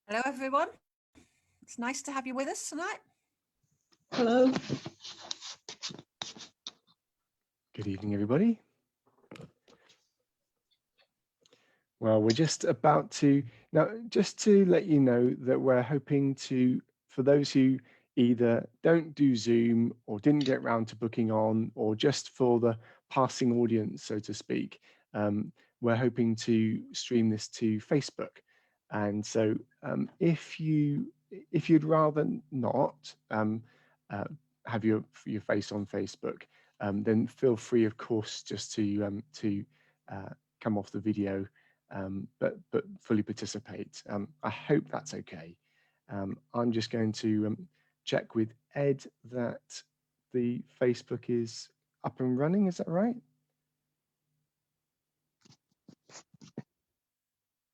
Hello, everyone. It's nice to have you with us tonight. Hello. Good evening, everybody. Well, we're just about to, now, just to let you know that we're hoping to, for those who either don't do Zoom or didn't get round to booking on, or just for the passing audience, so to speak, we're hoping to stream this to Facebook. And so if you'd rather not have your face on Facebook, then feel free, of course, just to come off the video, but fully participate. I hope that's okay. I'm just going to check with Ed that the Facebook is up and running. Is that right?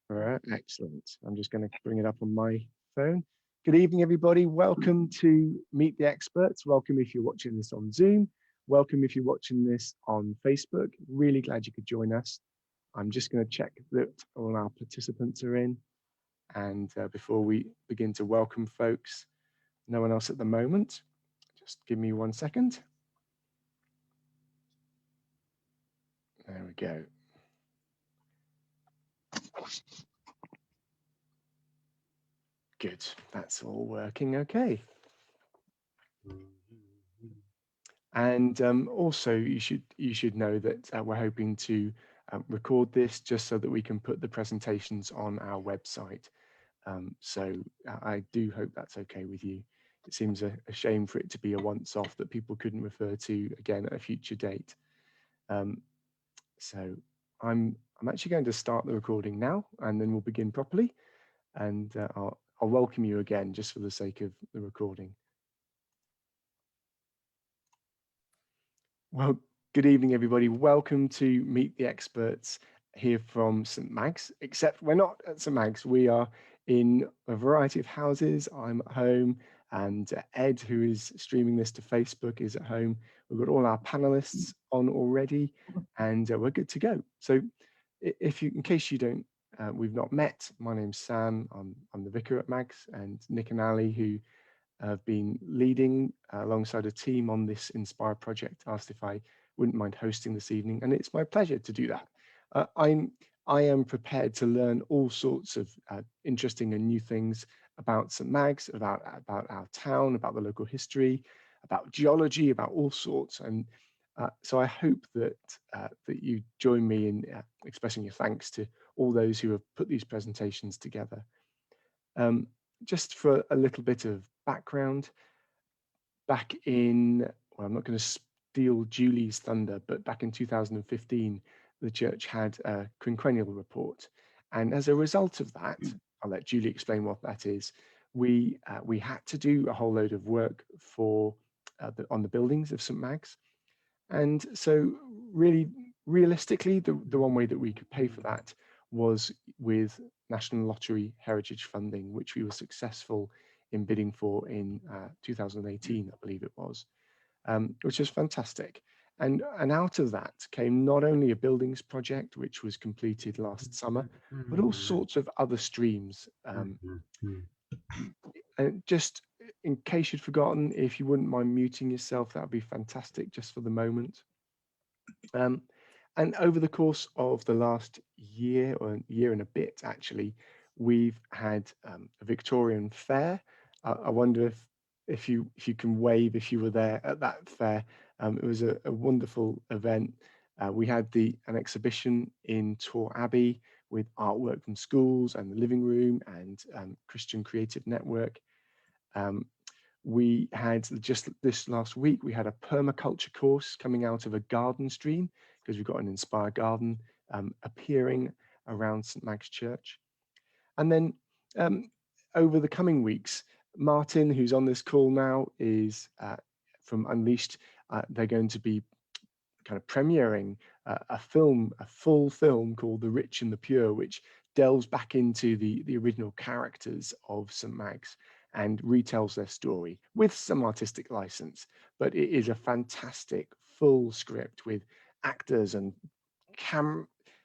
All right, excellent. I'm just going to bring it up on my phone. Good evening, everybody. Welcome to Meet the Experts. Welcome if you're watching this on Zoom. Welcome if you're watching this on Facebook. Really glad you could join us. I'm just going to check that all our participants are in. And before we begin to welcome folks, no one else at the moment. Just give me 1 second. There we go. Good, that's all working okay. And also, you should know that we're hoping to record this just so that we can put the presentations on our website. So I do hope that's okay with you. It seems a shame for it to be a once-off that people couldn't refer to again at a future date. So I'm actually going to start the recording now, and then we'll begin properly. And I'll welcome you again just for the sake of the recording. Well, good evening, everybody. Welcome to Meet the Experts here from St Mags, except we're not at St Mags. We are in a variety of houses. I'm at home, and Ed, who is streaming this to Facebook, is at home. We've got all our panelists on already, and we're good to go. So in case you don't, we've not met, my name's Sam. I'm the vicar at Mags, and Nick and Ali, who have been leading alongside a team on this Inspire project, asked if I wouldn't mind hosting this evening, and it's my pleasure to do that. I am prepared to learn all sorts of interesting and new things about St Mags, about our town, about the local history, about geology, about all sorts. And so I hope that that you join me in expressing your thanks to all those who have put these presentations together. Just for a little bit of background, back in, well, I'm not going to steal Julie's thunder, but back in 2015, the church had a quinquennial report. And as a result of that, I'll let Julie explain what that is, we had to do a whole load of work for on the buildings of St Mags. And so really, realistically, the one way that we could pay for that was with National Lottery Heritage Funding, which we were successful in bidding for in 2018, I believe it was, which was fantastic. And out of that came not only a buildings project, which was completed last summer, but all sorts of other streams. And just in case you'd forgotten, if you wouldn't mind muting yourself, that would be fantastic just for the moment. And over the course of the last year, or year and a bit, actually, we've had a Victorian fair. I wonder if you can wave if you were there at that fair. It was a wonderful event. We had an exhibition in Tor Abbey with artwork from schools and the living room and Christian Creative Network. We had just this last week, we had a permaculture course coming out of a garden stream, because we've got an Inspire garden appearing around St Mag's Church. And then over the coming weeks, Martin, who's on this call now, is from Unleashed. They're going to be kind of premiering a full film called The Rich and the Pure, which delves back into the original characters of St Mag's and retells their story with some artistic license. But it is a fantastic full script with actors and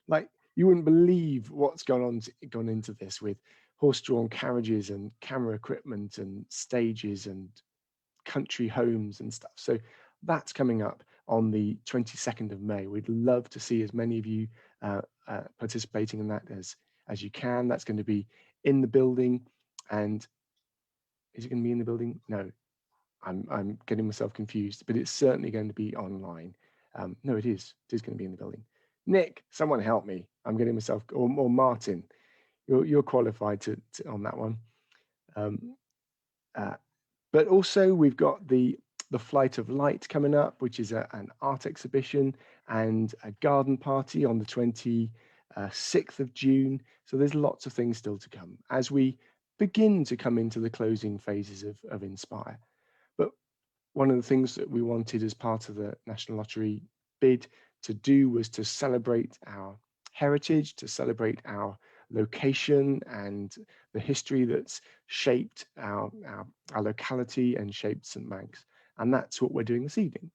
like you wouldn't believe what's gone into this with horse-drawn carriages and camera equipment and stages and country homes and stuff. So that's coming up on the 22nd of May. We'd love to see as many of you participating in that as you can. That's going to be in the building. And is it going to be in the building? No, I'm getting myself confused, but it's certainly going to be online. No, it is. It is going to be in the building. Nick, someone help me. I'm getting myself, or Martin, you're qualified to on that one. But also we've got the Flight of Light coming up, which is an art exhibition, and a garden party on the 26th of June. So there's lots of things still to come as we begin to come into the closing phases of Inspire. But one of the things that we wanted as part of the National Lottery bid to do was to celebrate our heritage, to celebrate our location and the history that's shaped our locality and shaped St Mags. And that's what we're doing this evening.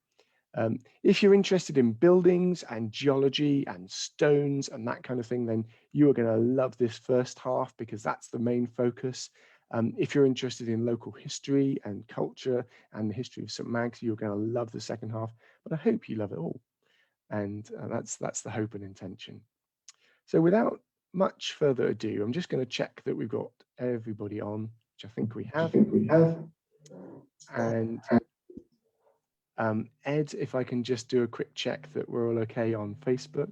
If you're interested in buildings and geology and stones and that kind of thing, then you are going to love this first half, because that's the main focus. If you're interested in local history and culture and the history of St Mags, you're going to love the second half, but I hope you love it all. And that's the hope and intention. So without much further ado, I'm just going to check that we've got everybody on, which I think we have. And Ed, if I can just do a quick check that we're all okay on Facebook.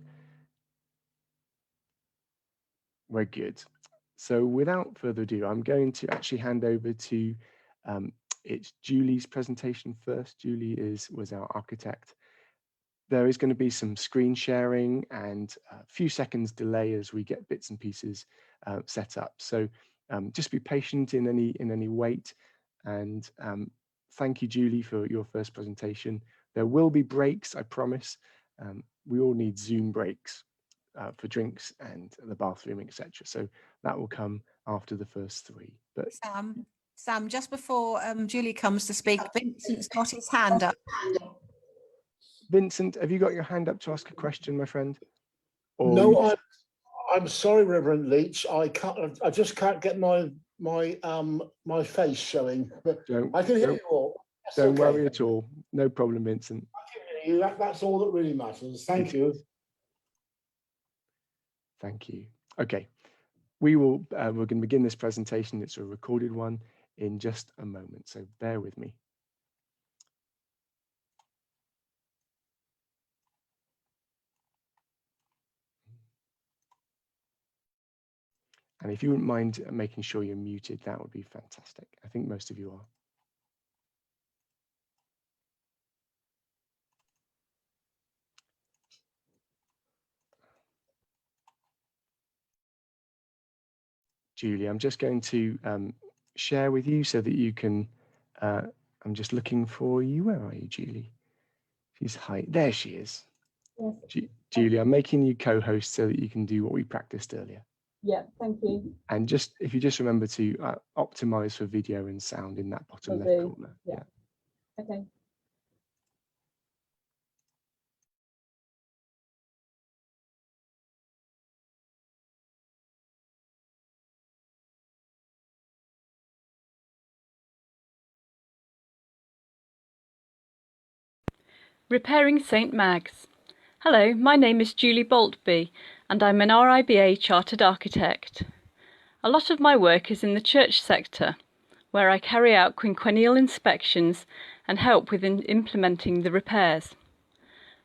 We're good. So without further ado, I'm going to actually hand over to it's Julie's presentation first. Julie was our architect. There is going to be some screen sharing and a few seconds delay as we get bits and pieces set up. So just be patient in any wait. And thank you, Julie, for your first presentation. There will be breaks, I promise. We all need Zoom breaks for drinks and the bathroom, etc. So that will come after the first three. But Sam, just before Julie comes to speak, Vincent's got his hand up. Vincent, have you got your hand up to ask a question, my friend? Or No, I'm sorry, Reverend Leach. I just can't get my face showing. But I can hear you all. Don't worry at all. No problem, Vincent. I can hear you. That's all that really matters. Thank you. Thank you. Okay, we're going to begin this presentation. It's a recorded one in just a moment, so bear with me. And if you wouldn't mind making sure you're muted, that would be fantastic. I think most of you are. Julie, I'm just going to share with you so that you can, I'm just looking for you. Where are you, Julie? She's there she is. Yes. Julie, I'm making you co-host so that you can do what we practiced earlier. Yeah, thank you. And if you just remember to optimize for video and sound in that bottom left corner. Yeah. Okay. Repairing St Mags. Hello, my name is Julie Boltby and I'm an RIBA Chartered Architect. A lot of my work is in the church sector, where I carry out quinquennial inspections and help with implementing the repairs.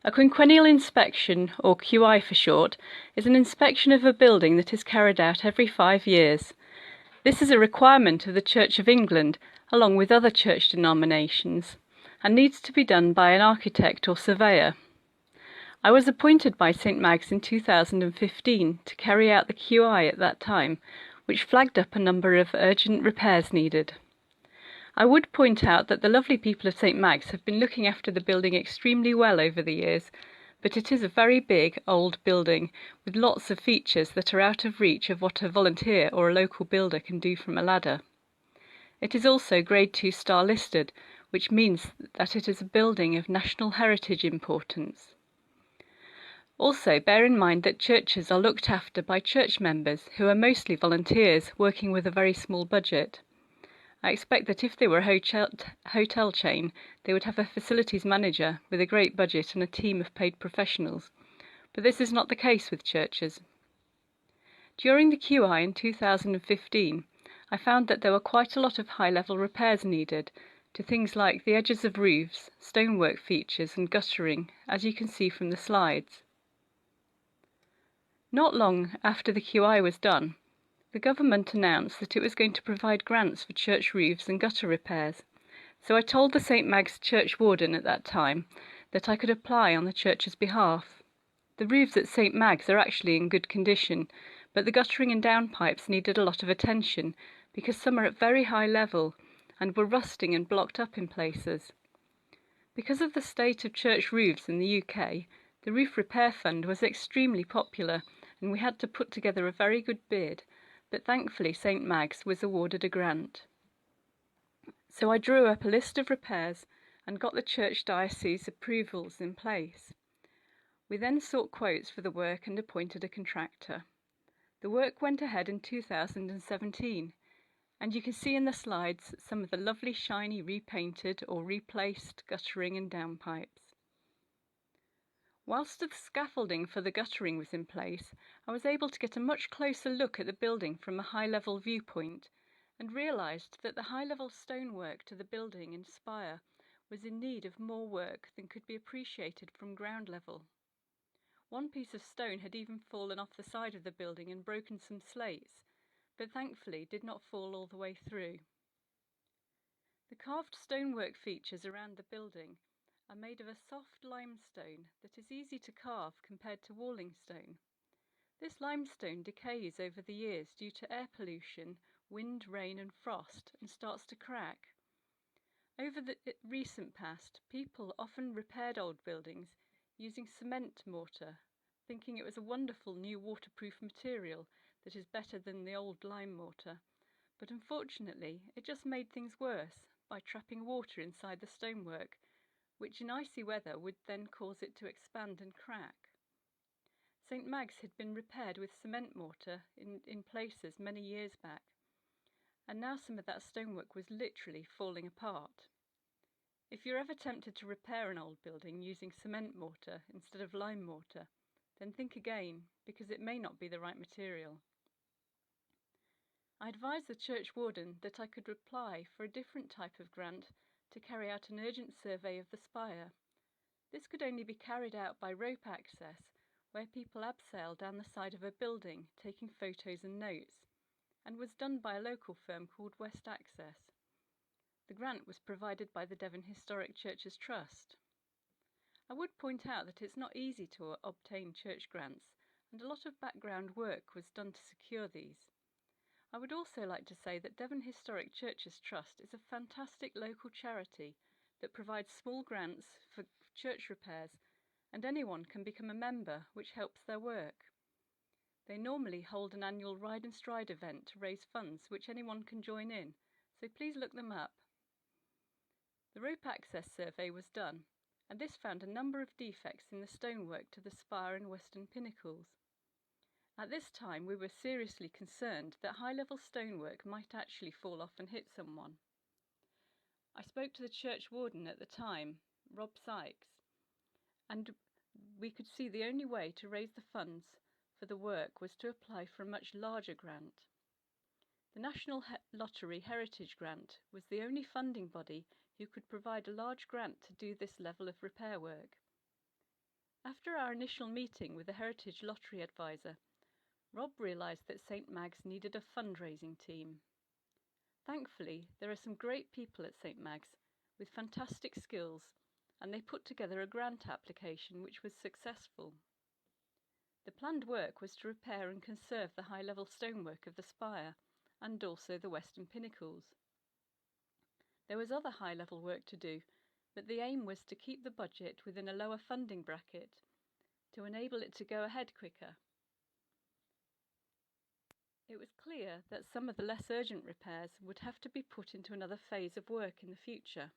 A quinquennial inspection, or QI for short, is an inspection of a building that is carried out every 5 years. This is a requirement of the Church of England, along with other church denominations, and needs to be done by an architect or surveyor. I was appointed by St Mags in 2015 to carry out the QI at that time, which flagged up a number of urgent repairs needed. I would point out that the lovely people of St Mags have been looking after the building extremely well over the years, but it is a very big, old building with lots of features that are out of reach of what a volunteer or a local builder can do from a ladder. It is also Grade 2 star listed, which means that it is a building of national heritage importance. Also, bear in mind that churches are looked after by church members who are mostly volunteers working with a very small budget. I expect that if they were a hotel chain, they would have a facilities manager with a great budget and a team of paid professionals, but this is not the case with churches. During the QI in 2015, I found that there were quite a lot of high-level repairs needed to things like the edges of roofs, stonework features and guttering, as you can see from the slides. Not long after the QI was done, the government announced that it was going to provide grants for church roofs and gutter repairs, so I told the St Mag's church warden at that time that I could apply on the church's behalf. The roofs at St Mag's are actually in good condition, but the guttering and downpipes needed a lot of attention because some are at very high level and were rusting and blocked up in places. Because of the state of church roofs in the UK, the Roof Repair Fund was extremely popular and we had to put together a very good bid, but thankfully St Mag's was awarded a grant. So I drew up a list of repairs and got the church diocese approvals in place. We then sought quotes for the work and appointed a contractor. The work went ahead in 2017, and you can see in the slides some of the lovely shiny repainted or replaced guttering and downpipes. Whilst the scaffolding for the guttering was in place, I was able to get a much closer look at the building from a high-level viewpoint and realised that the high-level stonework to the building and spire was in need of more work than could be appreciated from ground level. One piece of stone had even fallen off the side of the building and broken some slates, but thankfully did not fall all the way through. The carved stonework features around the building are made of a soft limestone that is easy to carve compared to walling stone. This limestone decays over the years due to air pollution, wind, rain and frost and starts to crack. Over the recent past, people often repaired old buildings using cement mortar, thinking it was a wonderful new waterproof material that is better than the old lime mortar, but unfortunately it just made things worse by trapping water inside the stonework, which in icy weather would then cause it to expand and crack. St Mag's had been repaired with cement mortar in places many years back, and now some of that stonework was literally falling apart. If you're ever tempted to repair an old building using cement mortar instead of lime mortar, then think again, because it may not be the right material. I advised the church warden that I could apply for a different type of grant to carry out an urgent survey of the spire. This could only be carried out by rope access, where people abseil down the side of a building, taking photos and notes, and was done by a local firm called West Access. The grant was provided by the Devon Historic Churches Trust. I would point out that it's not easy to obtain church grants, and a lot of background work was done to secure these. I would also like to say that Devon Historic Churches Trust is a fantastic local charity that provides small grants for church repairs, and anyone can become a member, which helps their work. They normally hold an annual Ride and Stride event to raise funds, which anyone can join in, so please look them up. The rope access survey was done, and this found a number of defects in the stonework to the spire and western pinnacles. At this time, we were seriously concerned that high-level stonework might actually fall off and hit someone. I spoke to the church warden at the time, Rob Sykes, and we could see the only way to raise the funds for the work was to apply for a much larger grant. The National Lottery Heritage Grant was the only funding body who could provide a large grant to do this level of repair work. After our initial meeting with the Heritage Lottery advisor, Rob realised that St Mag's needed a fundraising team. Thankfully, there are some great people at St Mag's with fantastic skills, and they put together a grant application which was successful. The planned work was to repair and conserve the high-level stonework of the spire and also the western pinnacles. There was other high-level work to do, but the aim was to keep the budget within a lower funding bracket to enable it to go ahead quicker. It was clear that some of the less urgent repairs would have to be put into another phase of work in the future.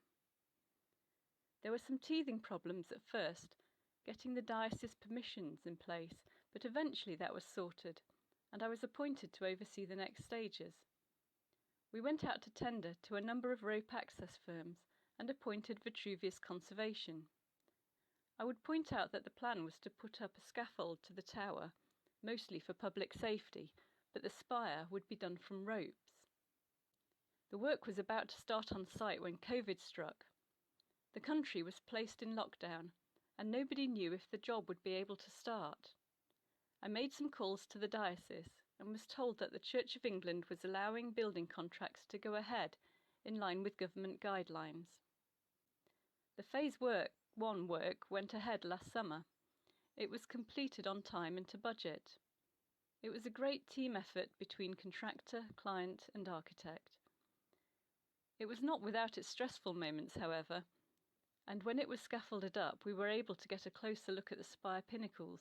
There were some teething problems at first getting the diocese permissions in place, but eventually that was sorted, and I was appointed to oversee the next stages. We went out to tender to a number of rope access firms and appointed Vitruvius Conservation. I would point out that the plan was to put up a scaffold to the tower, mostly for public safety, but the spire would be done from ropes. The work was about to start on site when COVID struck. The country was placed in lockdown, and nobody knew if the job would be able to start. I made some calls to the diocese and was told that the Church of England was allowing building contracts to go ahead in line with government guidelines. The Phase 1 work went ahead last summer. It was completed on time and to budget. It was a great team effort between contractor, client and architect. It was not without its stressful moments, however, and when it was scaffolded up we were able to get a closer look at the spire pinnacles.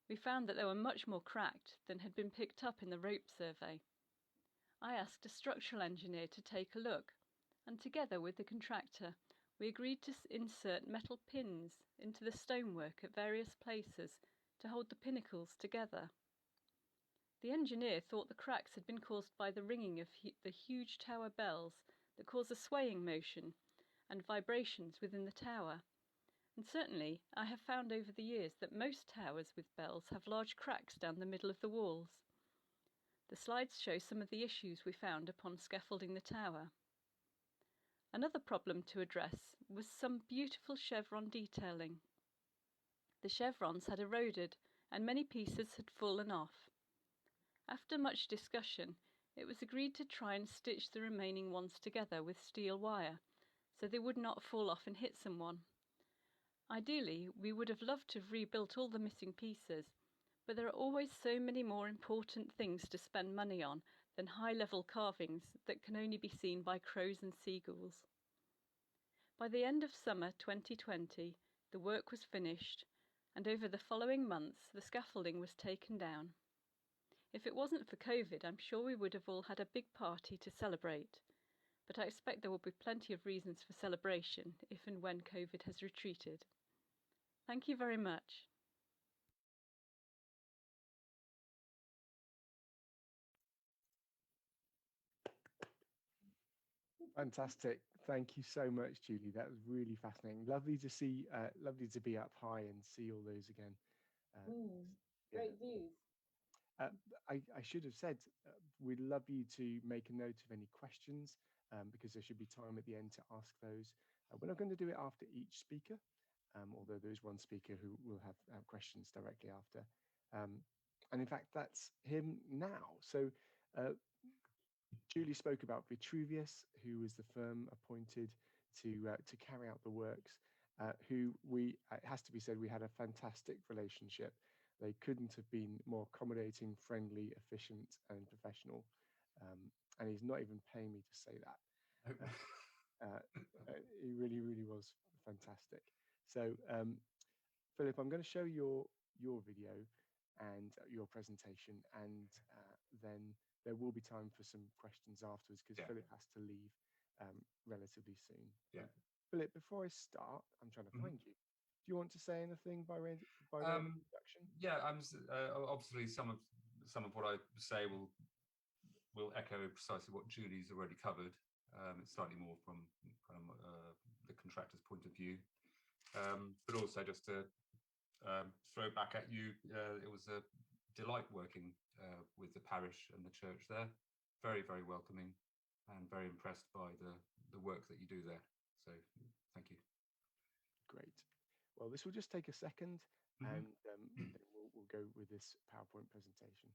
We found that they were much more cracked than had been picked up in the rope survey. I asked a structural engineer to take a look, and together with the contractor we agreed to insert metal pins into the stonework at various places to hold the pinnacles together. The engineer thought the cracks had been caused by the ringing of the huge tower bells that cause a swaying motion and vibrations within the tower. And certainly I have found over the years that most towers with bells have large cracks down the middle of the walls. The slides show some of the issues we found upon scaffolding the tower. Another problem to address was some beautiful chevron detailing. The chevrons had eroded and many pieces had fallen off. After much discussion, it was agreed to try and stitch the remaining ones together with steel wire, so they would not fall off and hit someone. Ideally, we would have loved to have rebuilt all the missing pieces, but there are always so many more important things to spend money on than high-level carvings that can only be seen by crows and seagulls. By the end of summer 2020, the work was finished, and over the following months the scaffolding was taken down. If it wasn't for COVID, I'm sure we would have all had a big party to celebrate, but I expect there will be plenty of reasons for celebration if and when COVID has retreated. Thank you very much. Fantastic. Thank you so much, Julie. That was really fascinating. Lovely to see, lovely to be up high and see all those again. Great views. I should have said, we'd love you to make a note of any questions because there should be time at the end to ask those. We're not going to do it after each speaker, although there is one speaker who will have questions directly after. And in fact, that's him now. So Julie spoke about Vitruvius, who was the firm appointed to carry out the works, who it has to be said, we had a fantastic relationship. They couldn't have been more accommodating, friendly, efficient, and professional. And he's not even paying me to say that. He really, really was fantastic. So, Philip, I'm going to show your video and your presentation, and then there will be time for some questions afterwards because Philip has to leave relatively soon. Yeah. Philip, before I start, I'm trying to find you. Do you want to say anything by way of introduction? Yeah, obviously some of what I say will echo precisely what Julie's already covered. It's slightly more from kind of the contractor's point of view, but also just to throw back at you, it was a delight working with the parish and the church there. Very, very welcoming, and very impressed by the work that you do there. So thank you. Great. Well, this will just take a second, and then we'll go with this PowerPoint presentation.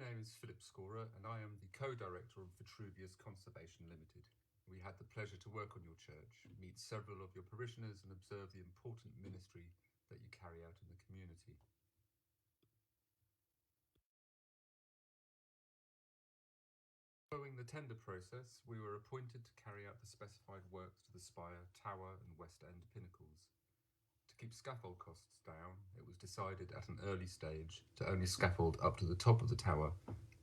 My name is Philip Scorer and I am the co-director of Vitruvius Conservation Limited. We had the pleasure to work on your church, meet several of your parishioners and observe the important ministry that you carry out in the community. Following the tender process, we were appointed to carry out the specified works to the spire, tower and west end pinnacles. To keep scaffold costs down, it was decided at an early stage to only scaffold up to the top of the tower,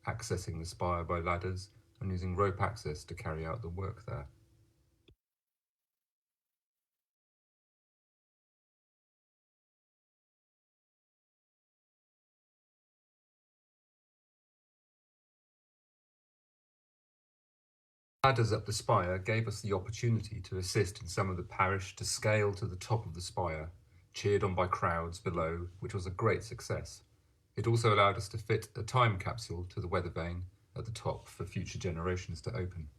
accessing the spire by ladders and using rope access to carry out the work there. Ladders up the spire gave us the opportunity to assist in some of the parish to scale to the top of the spire, cheered on by crowds below, which was a great success. It also allowed us to fit a time capsule to the weather vane at the top for future generations to open.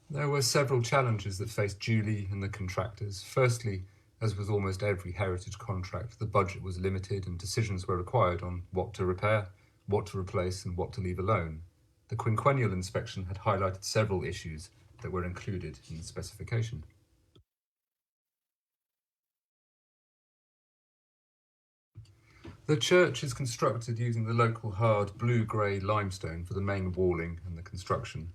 There were several challenges that faced Julie and the contractors. Firstly, as with almost every heritage contract, the budget was limited and decisions were required on what to repair, what to replace and what to leave alone. The quinquennial inspection had highlighted several issues that were included in the specification. The church is constructed using the local hard blue-grey limestone for the main walling and the construction.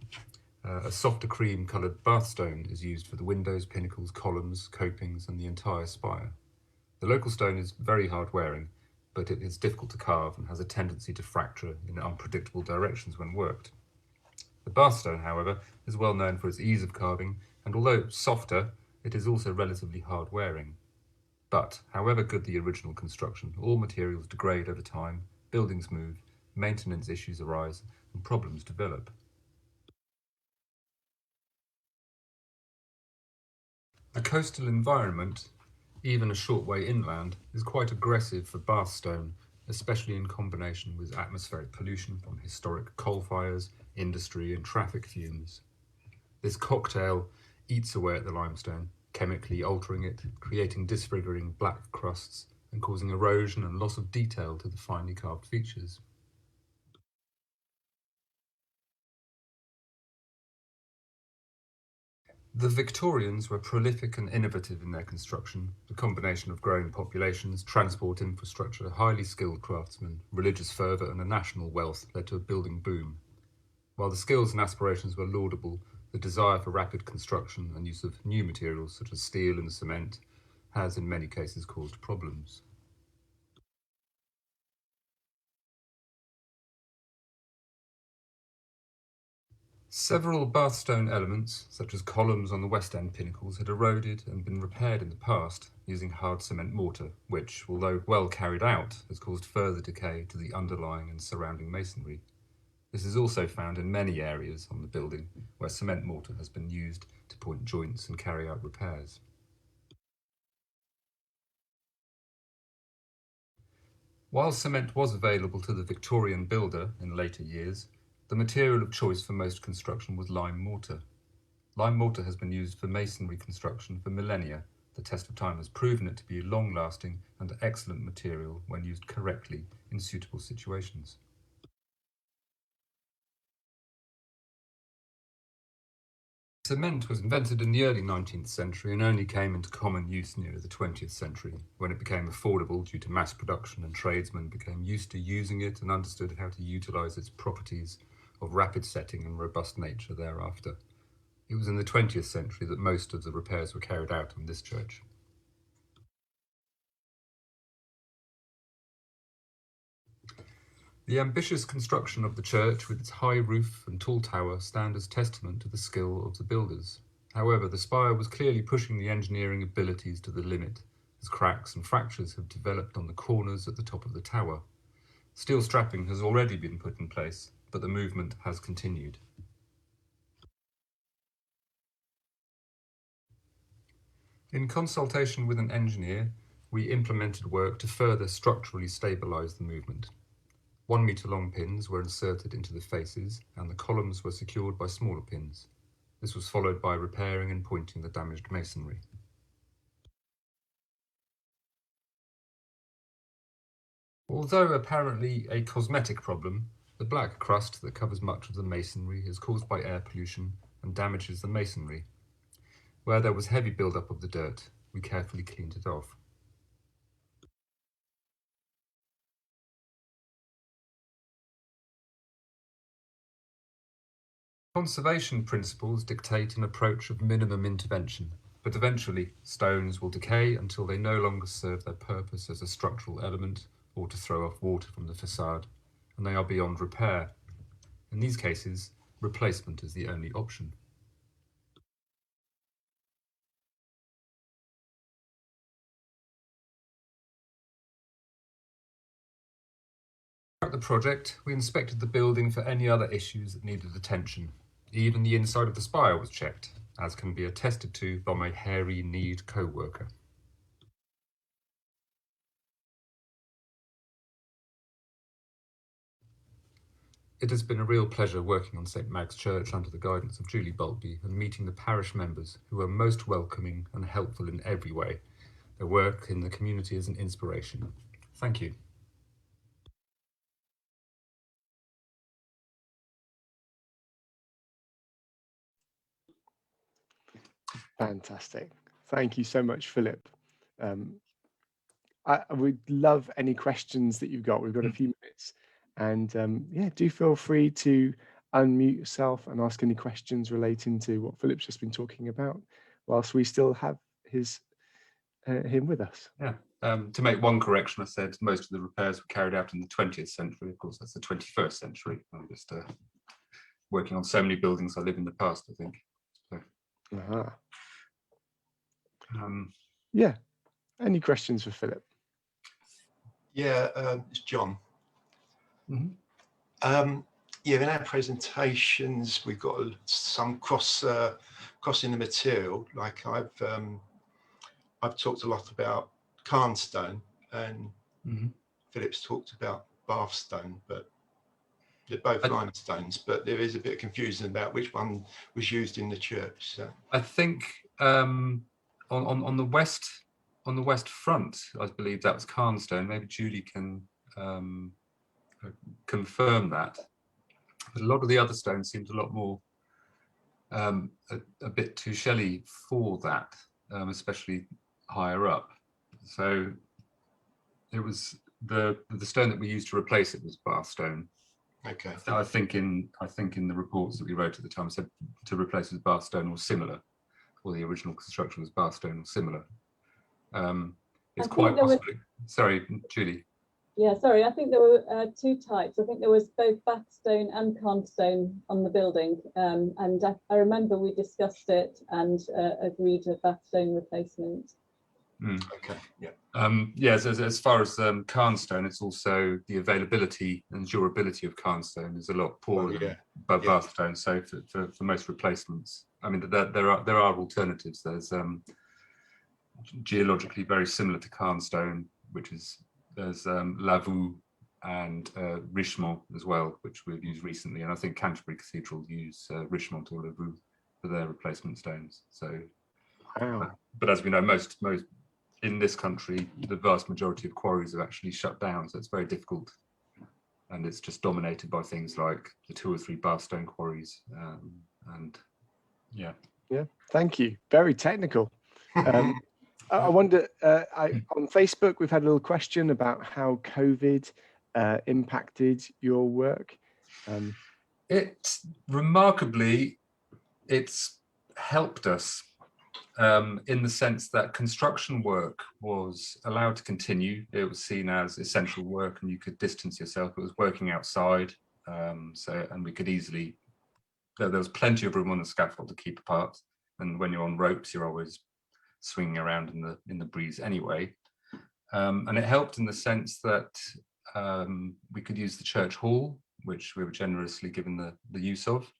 A softer cream-coloured bathstone is used for the windows, pinnacles, columns, copings and the entire spire. The local stone is very hard-wearing, but it is difficult to carve and has a tendency to fracture in unpredictable directions when worked. The bathstone, however, is well known for its ease of carving, and although softer, it is also relatively hard-wearing. But, however good the original construction, all materials degrade over time, buildings move, maintenance issues arise, and problems develop. The coastal environment, even a short way inland, is quite aggressive for bathstone, especially in combination with atmospheric pollution from historic coal fires, industry and traffic fumes. This cocktail eats away at the limestone, chemically altering it, creating disfiguring black crusts and causing erosion and loss of detail to the finely carved features. The Victorians were prolific and innovative in their construction. The combination of growing populations, transport infrastructure, highly skilled craftsmen, religious fervour and a national wealth led to a building boom. While the skills and aspirations were laudable, the desire for rapid construction and use of new materials such as steel and cement has in many cases caused problems. Several bathstone elements, such as columns on the west end pinnacles, had eroded and been repaired in the past using hard cement mortar, which, although well carried out, has caused further decay to the underlying and surrounding masonry. This is also found in many areas on the building where cement mortar has been used to point joints and carry out repairs. While cement was available to the Victorian builder in later years, the material of choice for most construction was lime mortar. Lime mortar has been used for masonry construction for millennia. The test of time has proven it to be a long-lasting and excellent material when used correctly in suitable situations. Cement was invented in the early 19th century and only came into common use near the 20th century, when it became affordable due to mass production and tradesmen became used to using it and understood how to utilise its properties of rapid setting and robust nature thereafter. It was in the 20th century that most of the repairs were carried out on this church. The ambitious construction of the church with its high roof and tall tower stand as testament to the skill of the builders. However, the spire was clearly pushing the engineering abilities to the limit, as cracks and fractures have developed on the corners at the top of the tower. Steel strapping has already been put in place, but the movement has continued. In consultation with an engineer, we implemented work to further structurally stabilise the movement. 1 metre long pins were inserted into the faces and the columns were secured by smaller pins. This was followed by repairing and pointing the damaged masonry. Although apparently a cosmetic problem, the black crust that covers much of the masonry is caused by air pollution and damages the masonry. Where there was heavy build-up of the dirt, we carefully cleaned it off. Conservation principles dictate an approach of minimum intervention, but eventually stones will decay until they no longer serve their purpose as a structural element or to throw off water from the facade, and they are beyond repair. In these cases, replacement is the only option. Throughout the project, we inspected the building for any other issues that needed attention. Even the inside of the spire was checked, as can be attested to by my hairy-kneed co-worker. It has been a real pleasure working on St Mag's Church under the guidance of Julie Boltby and meeting the parish members who are most welcoming and helpful in every way. Their work in the community is an inspiration. Thank you. Fantastic. Thank you so much, Philip. I would love any questions that you've got. We've got a few minutes. And yeah, do feel free to unmute yourself and ask any questions relating to what Philip's just been talking about, whilst we still have him with us. Yeah. To make one correction, I said most of the repairs were carried out in the 20th century. Of course, that's the 21st century. I'm just working on so many buildings I live in the past, I think. So, yeah. Any questions for Philip? Yeah, it's John. Mm-hmm. Yeah, in our presentations, we've got some crossing the material. Like I've talked a lot about Cairnstone, and Philip's talked about Bathstone, but they're both limestones. But there is a bit of confusion about which one was used in the church. So I think on the west front, I believe that was Cairnstone. Maybe Julie can confirm that. But a lot of the other stones seemed a lot more a bit too shelly for that, especially higher up. So it was the stone that we used to replace it was Bathstone. okay, I think in the reports that we wrote at the time said to replace with Bathstone or similar, or the original construction was Bathstone or similar. It's quite possibly. Sorry, Julie. Yeah, sorry, I think there were two types. I think there was both Bathstone and Cairnstone on the building, and I remember we discussed it and agreed a Bathstone replacement. okay, yeah. Yes, as far as Cairnstone, it's also the availability and durability of Cairnstone is a lot poorer than Bathstone. So for most replacements, I mean, there are alternatives. There's geologically very similar to Cairnstone, there's Lavaux and Richemont as well, which we've used recently, and I think Canterbury Cathedral use Richemont or Lavaux for their replacement stones. So, wow. But as we know, most in this country, the vast majority of quarries have actually shut down, so it's very difficult, and it's just dominated by things like the 2 or 3 Bathstone quarries, and yeah. Thank you. Very technical. I wonder, on Facebook, we've had a little question about how COVID impacted your work. Remarkably, it's helped us in the sense that construction work was allowed to continue. It was seen as essential work and you could distance yourself. It was working outside, and we could easily, there was plenty of room on the scaffold to keep apart. And when you're on ropes, you're always swinging around in the breeze anyway. And it helped in the sense that we could use the church hall, which we were generously given the use of.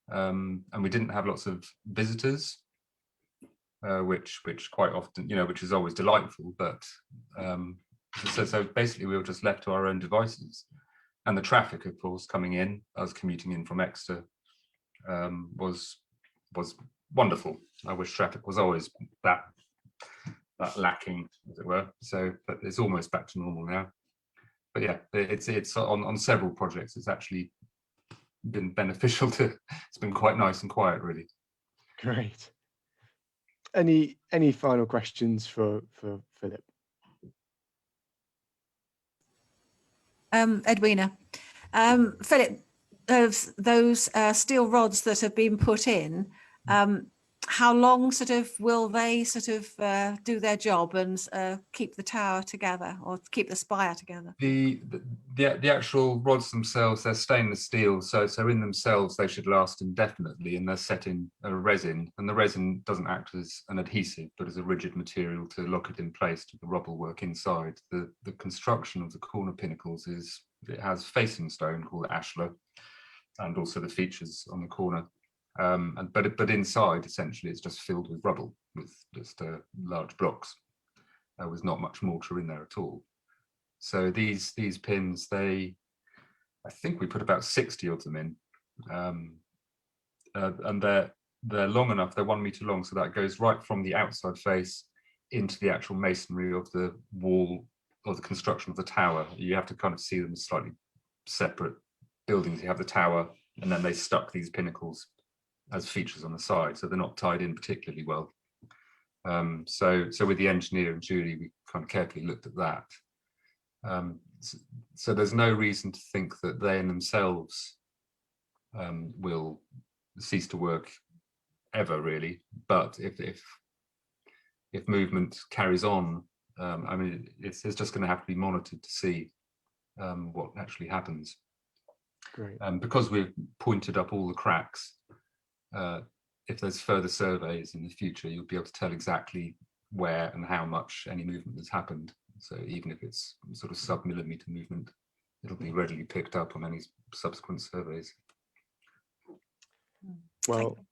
And we didn't have lots of visitors, which quite often, which is always delightful, but so basically we were just left to our own devices. And the traffic, of course, coming in, I was commuting in from Exeter, was wonderful. I wish traffic was always that lacking, as it were. So, but it's almost back to normal now. But yeah, it's on several projects. It's actually been beneficial to. It's been quite nice and quiet, really. Great. Any final questions for Philip? Edwina, Philip, those steel rods that have been put in, how long sort of will they sort of do their job and keep the tower together or keep the spire together? The actual rods themselves, they're stainless steel, so in themselves they should last indefinitely, and they're set in a resin, and the resin doesn't act as an adhesive but as a rigid material to lock it in place to the rubble work inside. The construction of the corner pinnacles it has facing stone called ashlar, and also the features on the corner. But inside, essentially, it's just filled with rubble, with just large blocks. There was not much mortar in there at all. So these pins, I think we put about 60 of them in, and they're long enough. They're 1 meter long, so that goes right from the outside face into the actual masonry of the wall or the construction of the tower. You have to kind of see them as slightly separate buildings. You have the tower, and then they stuck these pinnacles as features on the side, so they're not tied in particularly well. So with the engineer and Julie, we kind of carefully looked at that. So there's no reason to think that they in themselves will cease to work ever, really. But if movement carries on, I mean, it's just going to have to be monitored to see what actually happens. Great. Because we've pointed up all the cracks, if there's further surveys in the future, you'll be able to tell exactly where and how much any movement has happened. So even if it's sort of sub-millimeter movement, it'll be readily picked up on any subsequent surveys. Well,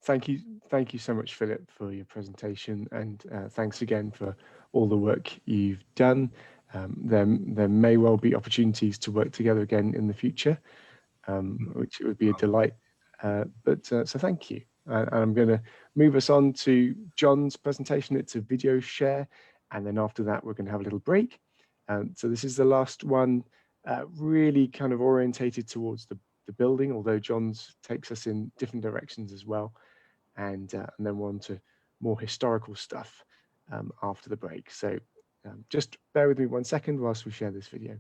thank you so much, Philip, for your presentation, and thanks again for all the work you've done. There may well be opportunities to work together again in the future, which would be a delight. So thank you. And I'm going to move us on to John's presentation. It's a video share, and then after that we're going to have a little break. So this is the last one, really kind of orientated towards the building, although John's takes us in different directions as well, and then we're on to more historical stuff after the break. So just bear with me 1 second whilst we share this video.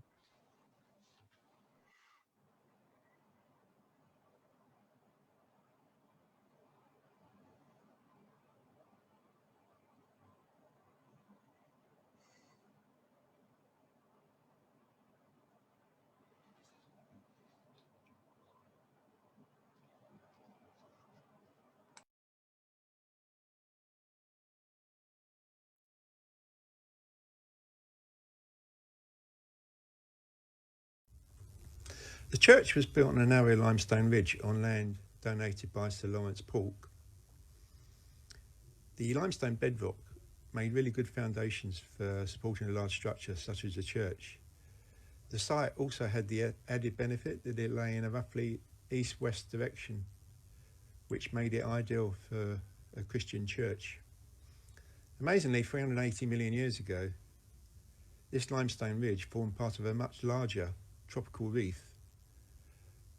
The church was built on a narrow limestone ridge on land donated by Sir Lawrence Polk. The limestone bedrock made really good foundations for supporting a large structure such as the church. The site also had the added benefit that it lay in a roughly east-west direction, which made it ideal for a Christian church. Amazingly, 380 million years ago, this limestone ridge formed part of a much larger tropical reef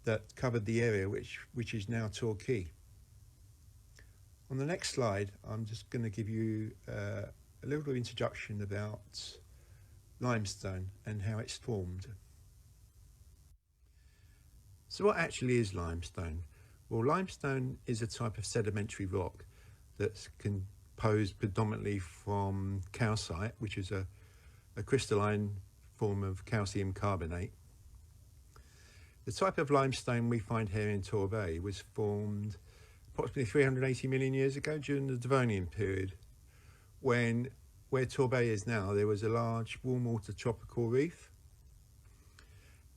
that covered the area which is now Torquay. On the next slide, I'm just going to give you a little introduction about limestone and how it's formed. So what actually is limestone? Well, limestone is a type of sedimentary rock that's composed predominantly from calcite, which is a crystalline form of calcium carbonate. The type of limestone we find here in Torbay was formed approximately 380 million years ago during the Devonian period, when where Torbay is now, there was a large warm water tropical reef,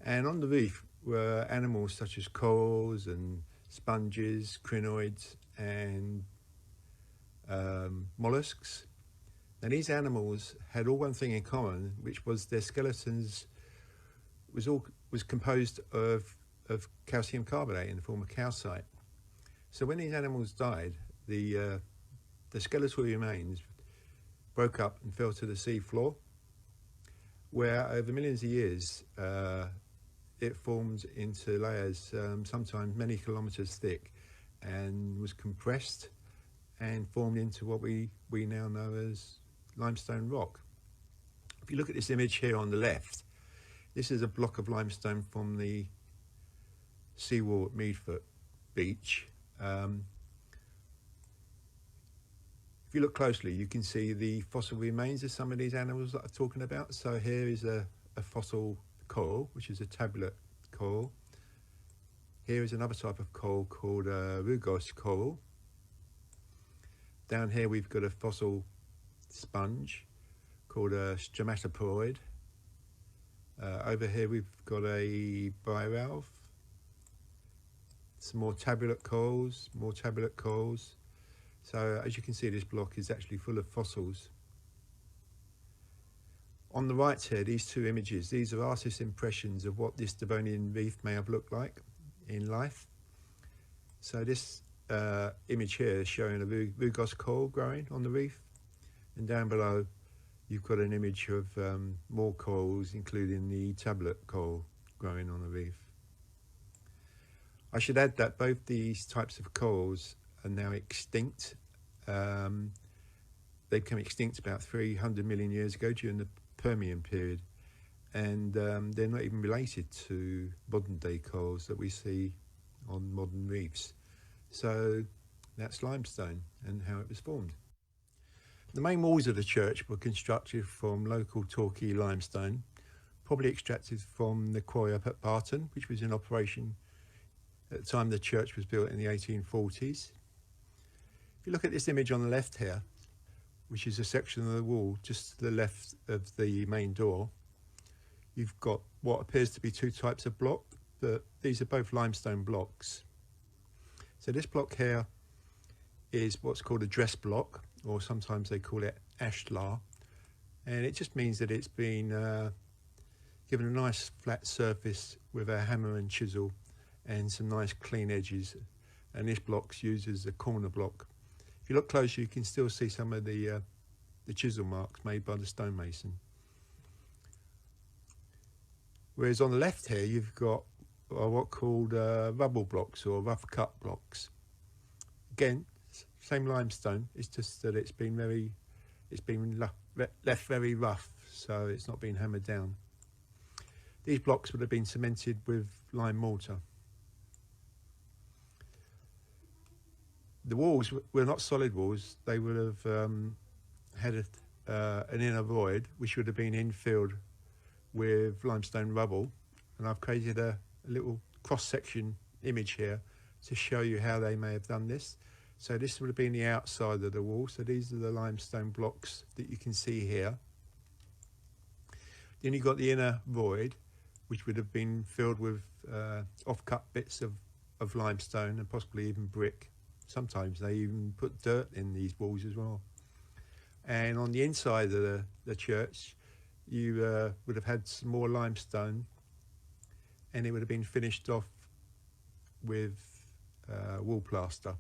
and on the reef were animals such as corals and sponges, crinoids and mollusks. Now these animals had all one thing in common, which was their skeletons was all was composed of calcium carbonate in the form of calcite. So when these animals died, the skeletal remains broke up and fell to the sea floor, where over millions of years it formed into layers, sometimes many kilometers thick, and was compressed and formed into what we now know as limestone rock. If you look at this image here on the left, this is a block of limestone from the seawall at Meadfoot Beach. If you look closely, you can see the fossil remains of some of these animals that I'm talking about. So here is a fossil coral, which is a tablet coral. Here is another type of coral called Rugose coral. Down here we've got a fossil sponge called a stromatoporoid. Over here we've got a bivalve. Some more tabulate corals, more tabulate corals. So as you can see, this block is actually full of fossils. On the right here, these two images, these are artists' impressions of what this Devonian reef may have looked like in life. So this image here is showing a Rugose coral growing on the reef, and down below you've got an image of more corals, including the tablet coral growing on the reef. I should add that both these types of corals are now extinct. They became extinct about 300 million years ago during the Permian period, and they're not even related to modern day corals that we see on modern reefs. So that's limestone and how it was formed. The main walls of the church were constructed from local Torquay limestone, probably extracted from the quarry up at Barton, which was in operation at the time the church was built in the 1840s. If you look at this image on the left here, which is a section of the wall just to the left of the main door, you've got what appears to be two types of block, but these are both limestone blocks. So this block here is what's called a dress block, or sometimes they call it ashlar, and it just means that it's been given a nice flat surface with a hammer and chisel and some nice clean edges, and this block's used as a corner block. If you look closer, you can still see some of the chisel marks made by the stonemason. Whereas on the left here, you've got what called rubble blocks or rough cut blocks. Again, same limestone. It's just that it's been left very rough, so it's not been hammered down. These blocks would have been cemented with lime mortar. The walls were not solid walls. They would have had an inner void, which would have been infilled with limestone rubble. And I've created a little cross-section image here to show you how they may have done this. So this would have been the outside of the wall. So these are the limestone blocks that you can see here. Then you've got the inner void, which would have been filled with off-cut bits of limestone and possibly even brick. Sometimes they even put dirt in these walls as well. And on the inside of the church, you would have had some more limestone, and it would have been finished off with wall plaster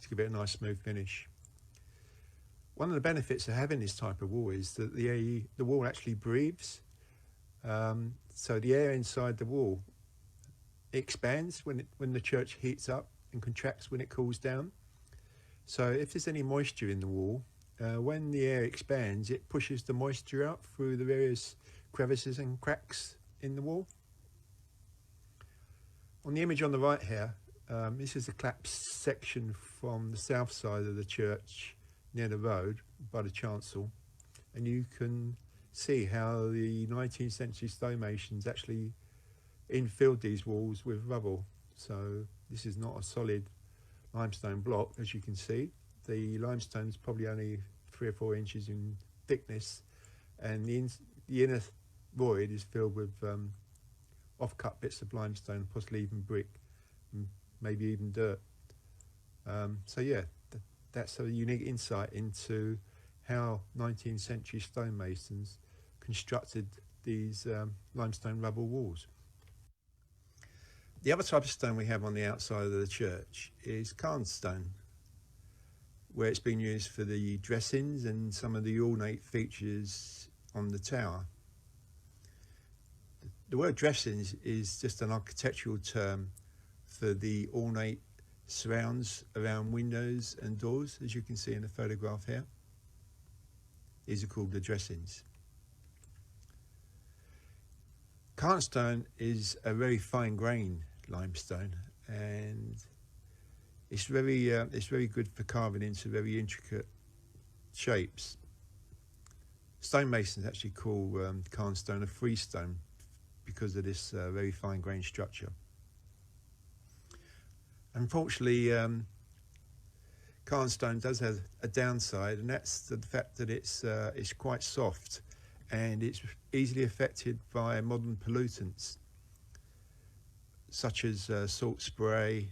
to give it a nice smooth finish. One of the benefits of having this type of wall is that the wall actually breathes. So the air inside the wall expands when the church heats up and contracts when it cools down. So if there's any moisture in the wall, when the air expands, it pushes the moisture out through the various crevices and cracks in the wall. On the image on the right here, this is a collapsed section from the south side of the church near the road by the chancel, and you can see how the 19th century stonemasons actually infilled these walls with rubble. So this is not a solid limestone block, as you can see. The limestone is probably only 3 or 4 inches in thickness, and the inner void is filled with off-cut bits of limestone, possibly even brick, and maybe even dirt. So yeah, that's a unique insight into how 19th century stonemasons constructed these limestone rubble walls. The other type of stone we have on the outside of the church is cairnstone, where it's been used for the dressings and some of the ornate features on the tower. The word dressings is just an architectural term for the ornate surrounds around windows and doors, as you can see in the photograph here. These are called the dressings. Cairnstone is a very fine grained limestone, and it's very good for carving into very intricate shapes. Stonemasons actually call cairnstone a freestone because of this very fine grained structure. Unfortunately, cairnstone does have a downside, and that's the fact that it's quite soft and it's easily affected by modern pollutants such as salt spray,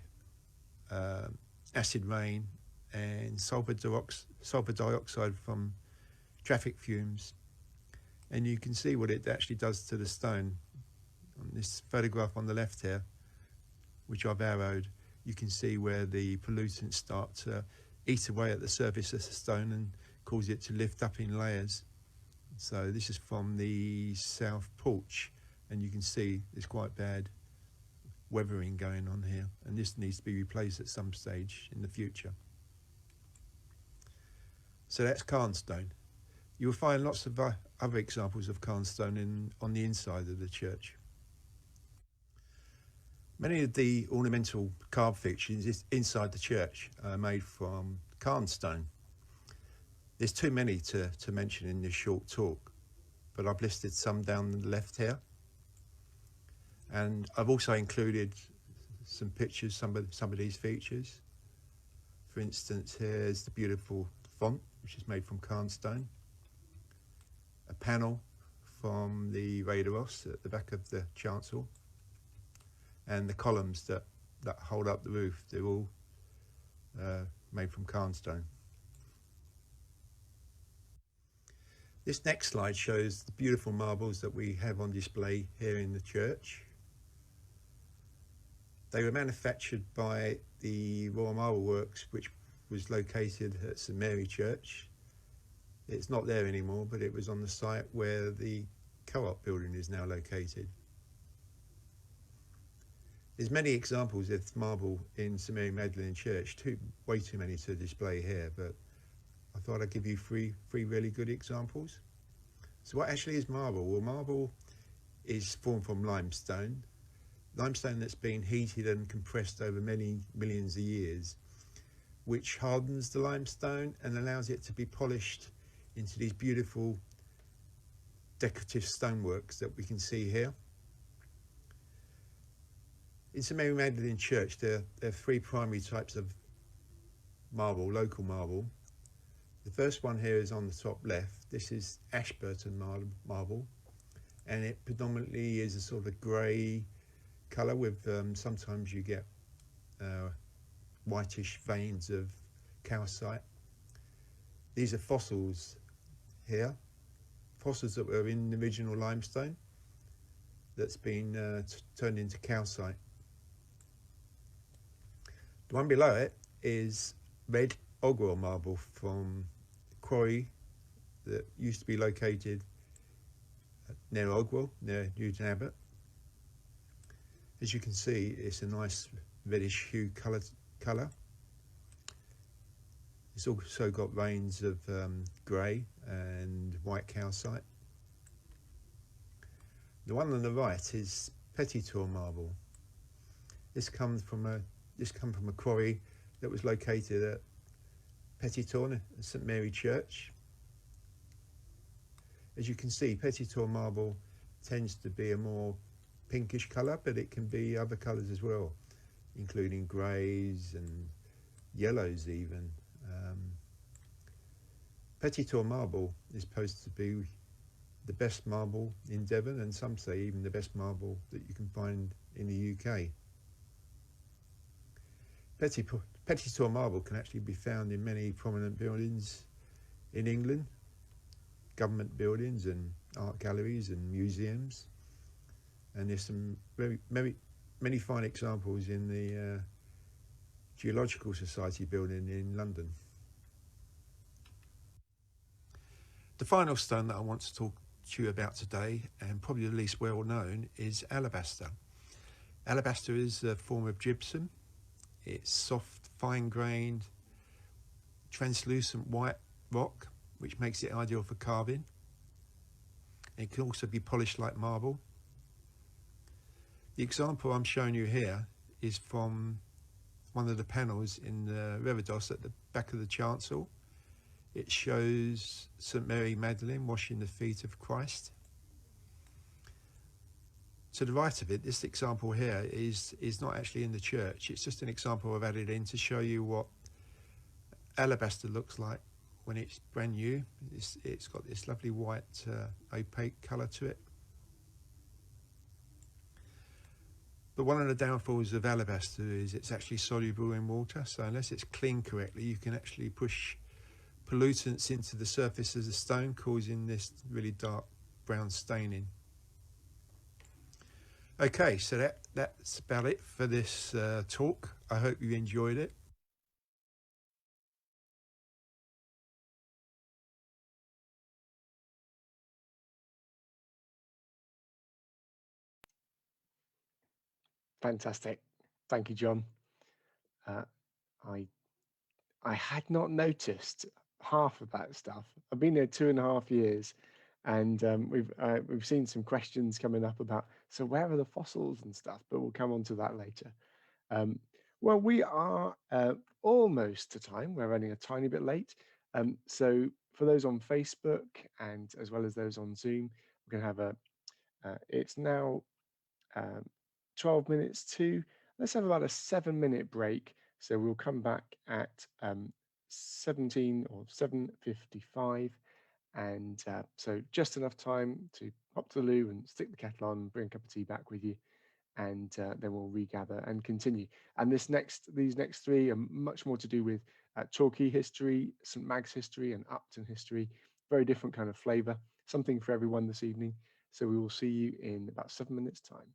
acid rain, and sulfur dioxide from traffic fumes. And you can see what it actually does to the stone. On this photograph on the left here, which I've arrowed, you can see where the pollutants start to eat away at the surface of the stone and cause it to lift up in layers. So this is from the south porch, and you can see there's quite bad weathering going on here, and this needs to be replaced at some stage in the future. So that's cairnstone. You'll find lots of other examples of cairnstone on the inside of the church. Many of the ornamental carved fixtures inside the church are made from cairnstone. There's too many to mention in this short talk, but I've listed some down the left here. And I've also included some pictures, some of these features. For instance, here's the beautiful font, which is made from cairnstone. A panel from the Raderos at the back of the chancel. And the columns that hold up the roof, they're all made from cairnstone. This next slide shows the beautiful marbles that we have on display here in the church. They were manufactured by the Royal Marble Works, which was located at St Mary Church. It's not there anymore, but it was on the site where the Co-op building is now located. There's many examples of marble in St Mary Magdalene Church, way too many to display here, but I thought I'd give you three really good examples. So what actually is marble? Well, marble is formed from limestone that's been heated and compressed over many millions of years, which hardens the limestone and allows it to be polished into these beautiful decorative stoneworks that we can see here. In St Mary Magdalene Church, there are three primary types of marble, local marble. The first one here is on the top left. This is Ashburton marble, and it predominantly is a sort of grey colour with sometimes you get whitish veins of calcite. These are fossils here, fossils that were in the original limestone that's been turned into calcite. The one below it is red Ogwell marble from quarry that used to be located near Ogwell, near Newton Abbot. As you can see, it's a nice reddish hue colour. It's also got veins of grey and white calcite. The one on the right is Pettitor marble. This comes from a quarry that was located at Pettitor at St Mary Church. As you can see, Pettitor marble tends to be a more pinkish colour, but it can be other colours as well, including greys and yellows even. Pettitor marble is supposed to be the best marble in Devon, and some say even the best marble that you can find in the UK. Pettitor marble can actually be found in many prominent buildings in England, government buildings and art galleries and museums. And there's some very many fine examples in the Geological Society building in London. The final stone that I want to talk to you about today, and probably the least well known, is alabaster. Alabaster is a form of gypsum. It's soft, fine-grained, translucent white rock, which makes it ideal for carving. It can also be polished like marble. The example I'm showing you here is from one of the panels in the Reredos at the back of the chancel. It shows St. Mary Magdalene washing the feet of Christ. To the right of it, this example here is not actually in the church. It's just an example I've added in to show you what alabaster looks like when it's brand new. It's got this lovely white opaque colour to it. But one of the downfalls of alabaster is it's actually soluble in water. So unless it's cleaned correctly, you can actually push pollutants into the surface of the stone, causing this really dark brown staining. Okay, so that's about it for this talk. I hope you enjoyed it. Fantastic. Thank you, John. I had not noticed half of that stuff. I've been here 2.5 years, and we've seen some questions coming up about, so where are the fossils and stuff, but we'll come on to that later. Well, we are almost to time. We're running a tiny bit late. So for those on Facebook and as well as those on Zoom, we're going to have it's now 12 minutes to, let's have about a 7-minute break. So we'll come back at 17 or 7:55, and so just enough time to pop to the loo and stick the kettle on, bring a cup of tea back with you, and then we'll regather and continue. And these next 3 are much more to do with Torquay history, St. Mag's history, and Upton history. Very different kind of flavour, something for everyone this evening. So we will see you in about 7 minutes' time.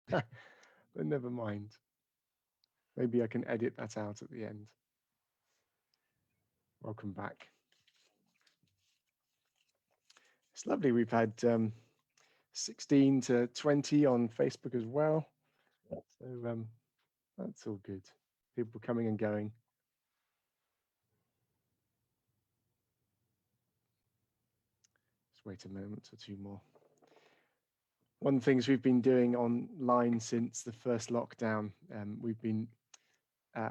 But never mind. Maybe I can edit that out at the end. Welcome back. It's lovely. We've had 16 to 20 on Facebook as well. So that's all good. People coming and going. Just wait a moment or two more. One of the things we've been doing online since the first lockdown, we've been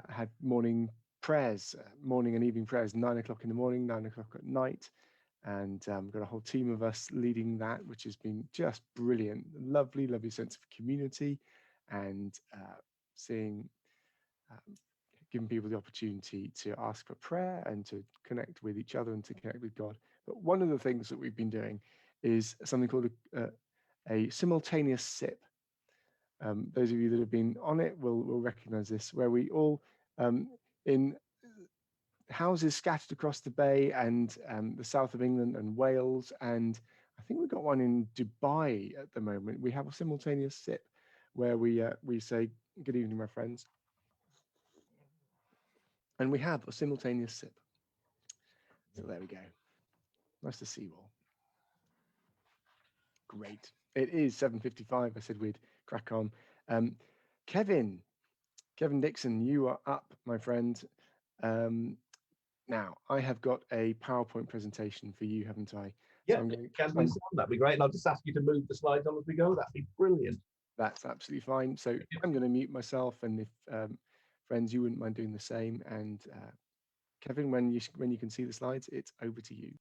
had morning prayers, morning and evening prayers, 9 o'clock in the morning, 9 o'clock at night. And we've got a whole team of us leading that, which has been just brilliant. Lovely, lovely sense of community and seeing, giving people the opportunity to ask for prayer and to connect with each other and to connect with God. But one of the things that we've been doing is something called a simultaneous sip. Those of you that have been on it will recognize this, where we all in houses scattered across the bay and the south of England and Wales, and I think we've got one in Dubai at the moment. We have a simultaneous sip where we say, "Good evening, my friends," and we have a simultaneous sip. So there we go. Nice to see you all. Great. It is 7:55. I said we'd crack on. Kevin Dixon, you are up, my friend. Now, I have got a PowerPoint presentation for you, haven't I? Yeah, So that'd be great. And I'll just ask you to move the slides on as we go. That'd be brilliant. That's absolutely fine. So I'm going to mute myself, and if friends, you wouldn't mind doing the same. And Kevin, when you can see the slides, it's over to you.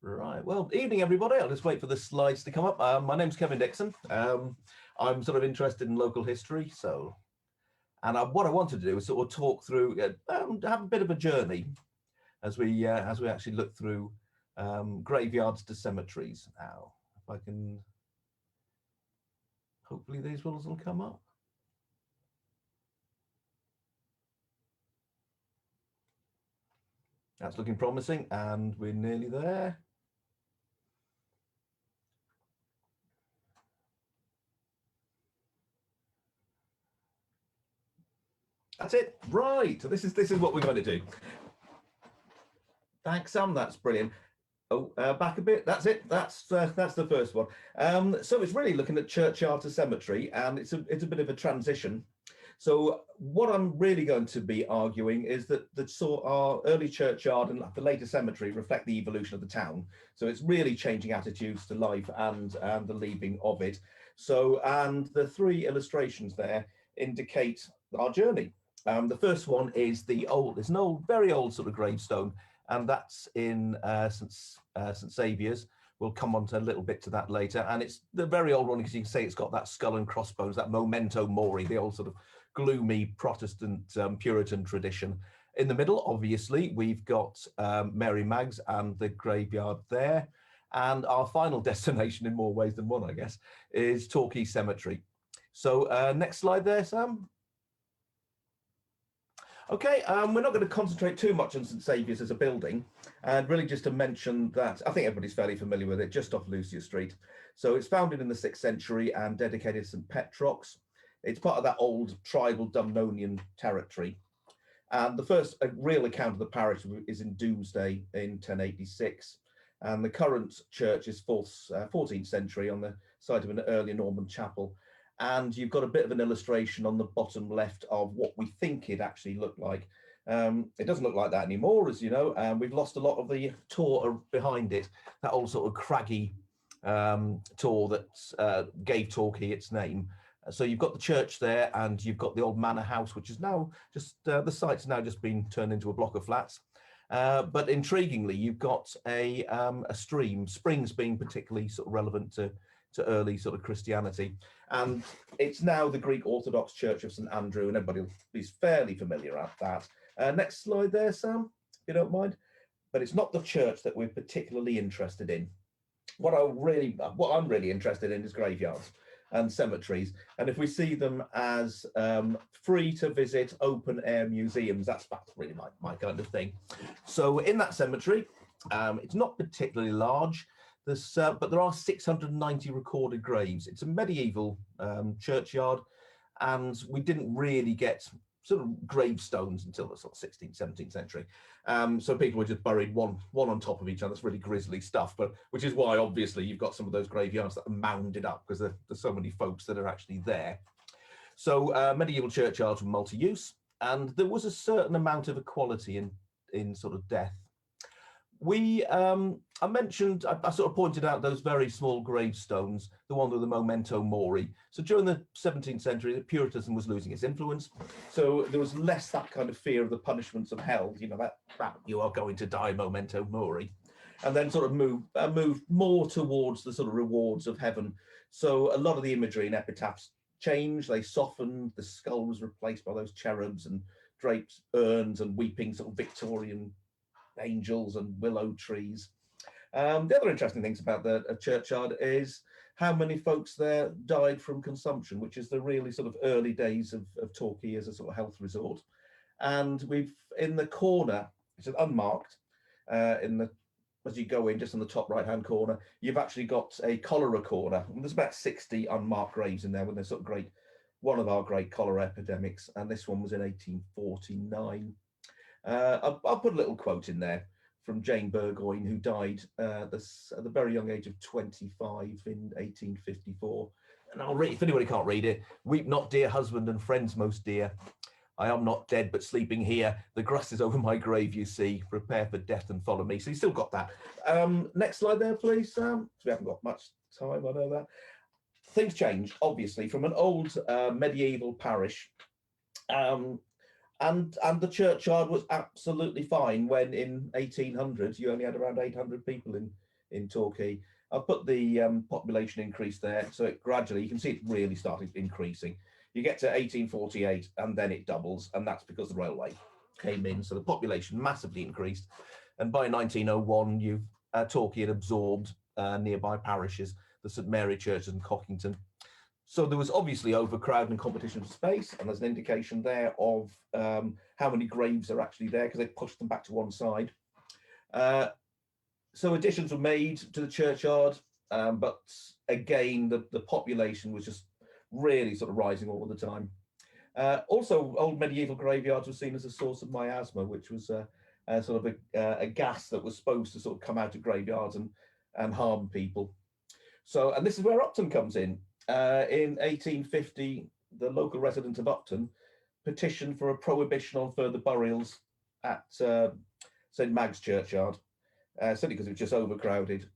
Right. Well, evening, everybody. I'll just wait for the slides to come up. My name's Kevin Dixon. I'm sort of interested in local history, and what I wanted to do is sort of talk through, have a bit of a journey as we actually look through graveyards to cemeteries. Now, if I can, hopefully these ones will come up. That's looking promising, and we're nearly there. That's it. Right. So this is what we're going to do. Thanks, Sam. That's brilliant. Oh, back a bit. That's it. That's the first one. So it's really looking at churchyard to cemetery, and it's a bit of a transition. So what I'm really going to be arguing is that our early churchyard and the later cemetery reflect the evolution of the town. So it's really changing attitudes to life and the leaving of it. So, and the three illustrations there indicate our journey. The first one is it's an very old sort of gravestone, and that's in St Saviour's. We'll come on to a little bit to that later. And it's the very old one, because you can say it's got that skull and crossbones, that memento mori, the old sort of gloomy Protestant Puritan tradition. In the middle, obviously, we've got Mary Maggs and the graveyard there. And our final destination, in more ways than one, I guess, is Torquay Cemetery. So next slide there, Sam. Okay, we're not going to concentrate too much on St Saviour's as a building, and really just to mention that I think everybody's fairly familiar with it, just off Lucia Street. So it's founded in the 6th century and dedicated to St Petrox. It's part of that old tribal Dumnonian territory. And the first real account of the parish is in Domesday in 1086. And the current church is 14th century on the site of an earlier Norman chapel. And you've got a bit of an illustration on the bottom left of what we think it actually looked like. It doesn't look like that anymore, as you know, and we've lost a lot of the tor behind it, that old sort of craggy tor that gave Torquay its name. So you've got the church there, and you've got the old manor house, which is now just, the site's now just been turned into a block of flats. But intriguingly, you've got a stream, Springs being particularly sort of relevant to early sort of Christianity. And it's now the Greek Orthodox Church of St Andrew, and everybody is fairly familiar at that. Next slide there, Sam, if you don't mind. But it's not the church that we're particularly interested in. What I'm really interested in is graveyards and cemeteries. And if we see them as free to visit open air museums, that's really my kind of thing. So in that cemetery, it's not particularly large. but there are 690 recorded graves. It's a medieval churchyard, and we didn't really get sort of gravestones until the sort of 16th, 17th century. So people were just buried one on top of each other. It's really grisly stuff, but which is why obviously you've got some of those graveyards that are mounded up, because there's so many folks that are actually there. So medieval churchyards were multi-use, and there was a certain amount of equality in sort of death. I mentioned, I sort of pointed out those very small gravestones, the one with the memento mori. So during the 17th century, the Puritanism was losing its influence. So there was less that kind of fear of the punishments of hell, you know, that you are going to die, memento mori. And then sort of moved more towards the sort of rewards of heaven. So a lot of the imagery in epitaphs changed, they softened, the skull was replaced by those cherubs and draped urns and weeping sort of Victorian angels and willow trees. The other interesting things about the churchyard is how many folks there died from consumption, which is the really sort of early days of Torquay as a sort of health resort. And we've in the corner, which is unmarked, as you go in, just in the top right-hand corner, you've actually got a cholera corner. And there's about 60 unmarked graves in there when they're sort of one of our great cholera epidemics, and this one was in 1849. I'll put a little quote in there from Jane Burgoyne, who died at the very young age of 25 in 1854. And I'll read, if anybody can't read it: "Weep not, dear husband and friends most dear. I am not dead, but sleeping here. The grass is over my grave, you see. Prepare for death and follow me." So you still got that. Next slide there, please, Sam. We haven't got much time, I know that. Things change, obviously, from an old medieval parish. And the churchyard was absolutely fine when in 1800 you only had around 800 people in Torquay. I've put the population increase there, so it gradually, you can see it really started increasing. You get to 1848 and then it doubles, and that's because the railway came in, so the population massively increased. And by 1901, Torquay had absorbed nearby parishes, the St Mary Churches and Cockington. So there was obviously overcrowding and competition for space, and there's an indication there of how many graves are actually there, because they pushed them back to one side. So additions were made to the churchyard, but again, the population was just really sort of rising all the time. Also, old medieval graveyards were seen as a source of miasma, which was sort of a gas that was supposed to sort of come out of graveyards and harm people. So, and this is where Upton comes in. In 1850, the local resident of Upton petitioned for a prohibition on further burials at St Mag's Churchyard, simply because it was just overcrowded.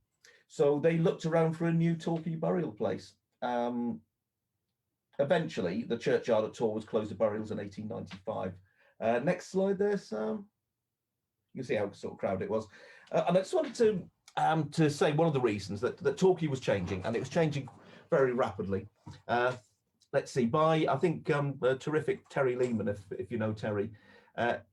So they looked around for a new Torquay burial place. Eventually, the churchyard at Tor was closed to burials in 1895. Next slide there, Sam. You can see how sort of crowded it was. And I just wanted to say one of the reasons that Torquay was changing, and it was changing very rapidly. Let's see, I think terrific Terry Lehman, if you know Terry,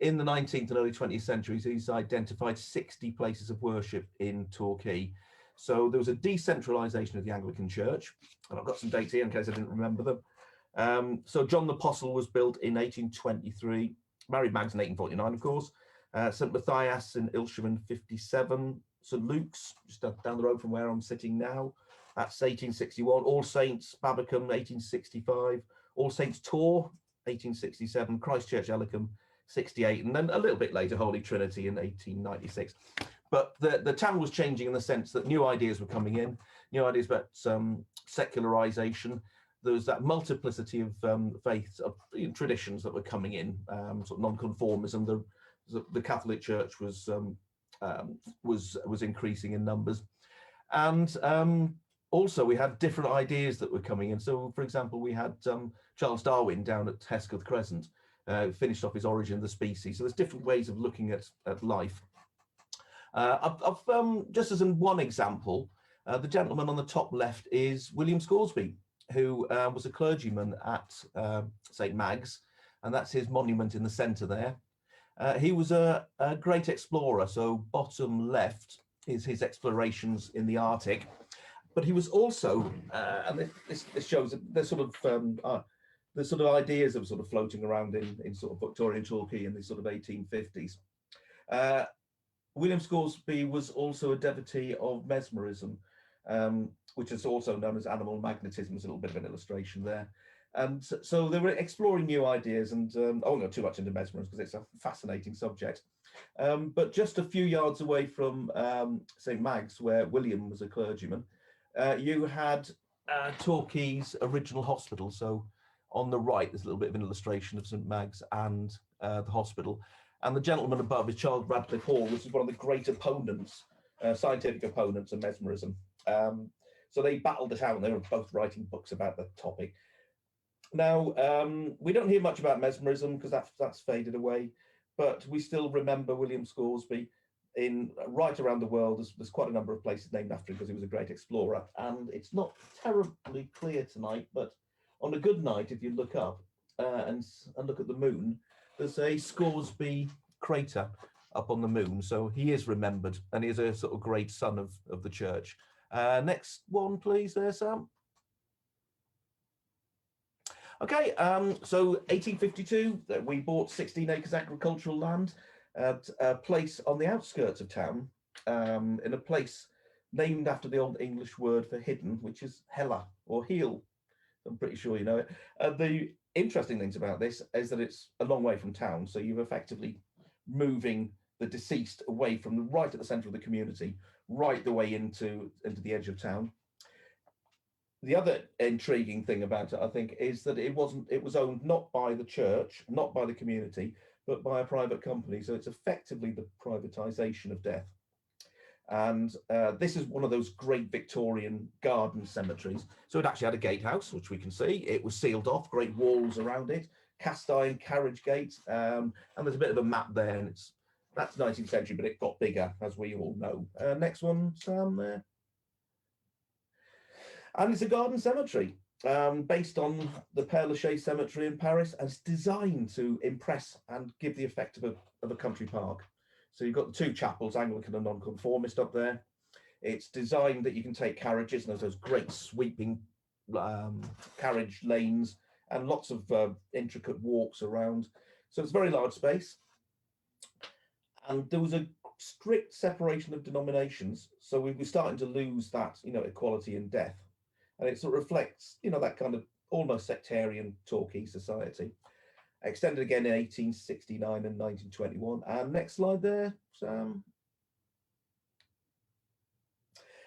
in the 19th and early 20th centuries, he's identified 60 places of worship in Torquay. So there was a decentralisation of the Anglican Church, and I've got some dates here in case I didn't remember them. So John the Apostle was built in 1823, Mary Magdalene in 1849, of course, St Matthias in Ilsham in 57, St Luke's just down the road from where I'm sitting now, that's 1861, All Saints Babbacombe 1865, All Saints Tor 1867, Christ Church Ellicombe 68, and then a little bit later Holy Trinity in 1896. But the town was changing in the sense that new ideas were coming in, new ideas about secularization. There was that multiplicity of faiths, of traditions that were coming in, sort of nonconformism. The Catholic Church was increasing in numbers, and also we had different ideas that were coming in. So, for example, we had Charles Darwin down at Hesketh Crescent, finished off his Origin of the Species. So there's different ways of looking at life. Just as in one example, the gentleman on the top left is William Scoresby, who was a clergyman at St Mag's, and that's his monument in the centre there. He was a great explorer, so bottom left is his explorations in the Arctic, but he was also, and this shows the sort of ideas of sort of floating around in sort of Victorian Torquay in the sort of 1850s. William Scoresby was also a devotee of mesmerism, which is also known as animal magnetism. There's a little bit of an illustration there. So they were exploring new ideas, and I won't go too much into mesmerism because it's a fascinating subject. But just a few yards away from St. Mag's, where William was a clergyman, you had Torquay's original hospital. So on the right, there's a little bit of an illustration of St. Mag's and the hospital. And the gentleman above is Charles Radcliffe Hall, which is one of the great opponents, scientific opponents of mesmerism. So they battled it out, and they were both writing books about the topic. Now, we don't hear much about mesmerism because that's faded away, but we still remember William Scoresby right around the world. There's quite a number of places named after him because he was a great explorer. And it's not terribly clear tonight, but on a good night, if you look up and look at the moon, there's a Scoresby crater up on the moon. So he is remembered, and he is a sort of great son of the church. Next one, please, there, Sam. Okay, so 1852, we bought 16 acres agricultural land at a place on the outskirts of town, in a place named after the Old English word for hidden, which is hella or heel. I'm pretty sure you know it. The interesting things about this is that it's a long way from town, so you're effectively moving the deceased away from right at the centre of the community, right the way into the edge of town. The other intriguing thing about it, I think, is that it was owned not by the church, not by the community, but by a private company. So it's effectively the privatization of death. And this is one of those great Victorian garden cemeteries. So it actually had a gatehouse, which we can see. It was sealed off, great walls around it, cast iron carriage gates. And there's a bit of a map there, and that's 19th century, but it got bigger, as we all know. Next one, Sam, there. And it's a garden cemetery based on the Père Lachaise Cemetery in Paris, and it's designed to impress and give the effect of a country park. So you've got the two chapels, Anglican and Nonconformist, up there. It's designed that you can take carriages, and there's those great sweeping carriage lanes and lots of intricate walks around. So it's a very large space. And there was a strict separation of denominations. So we're starting to lose that, equality in death. And it sort of reflects, that kind of almost sectarian Torquay society. Extended again in 1869 and 1921. And next slide there, Sam.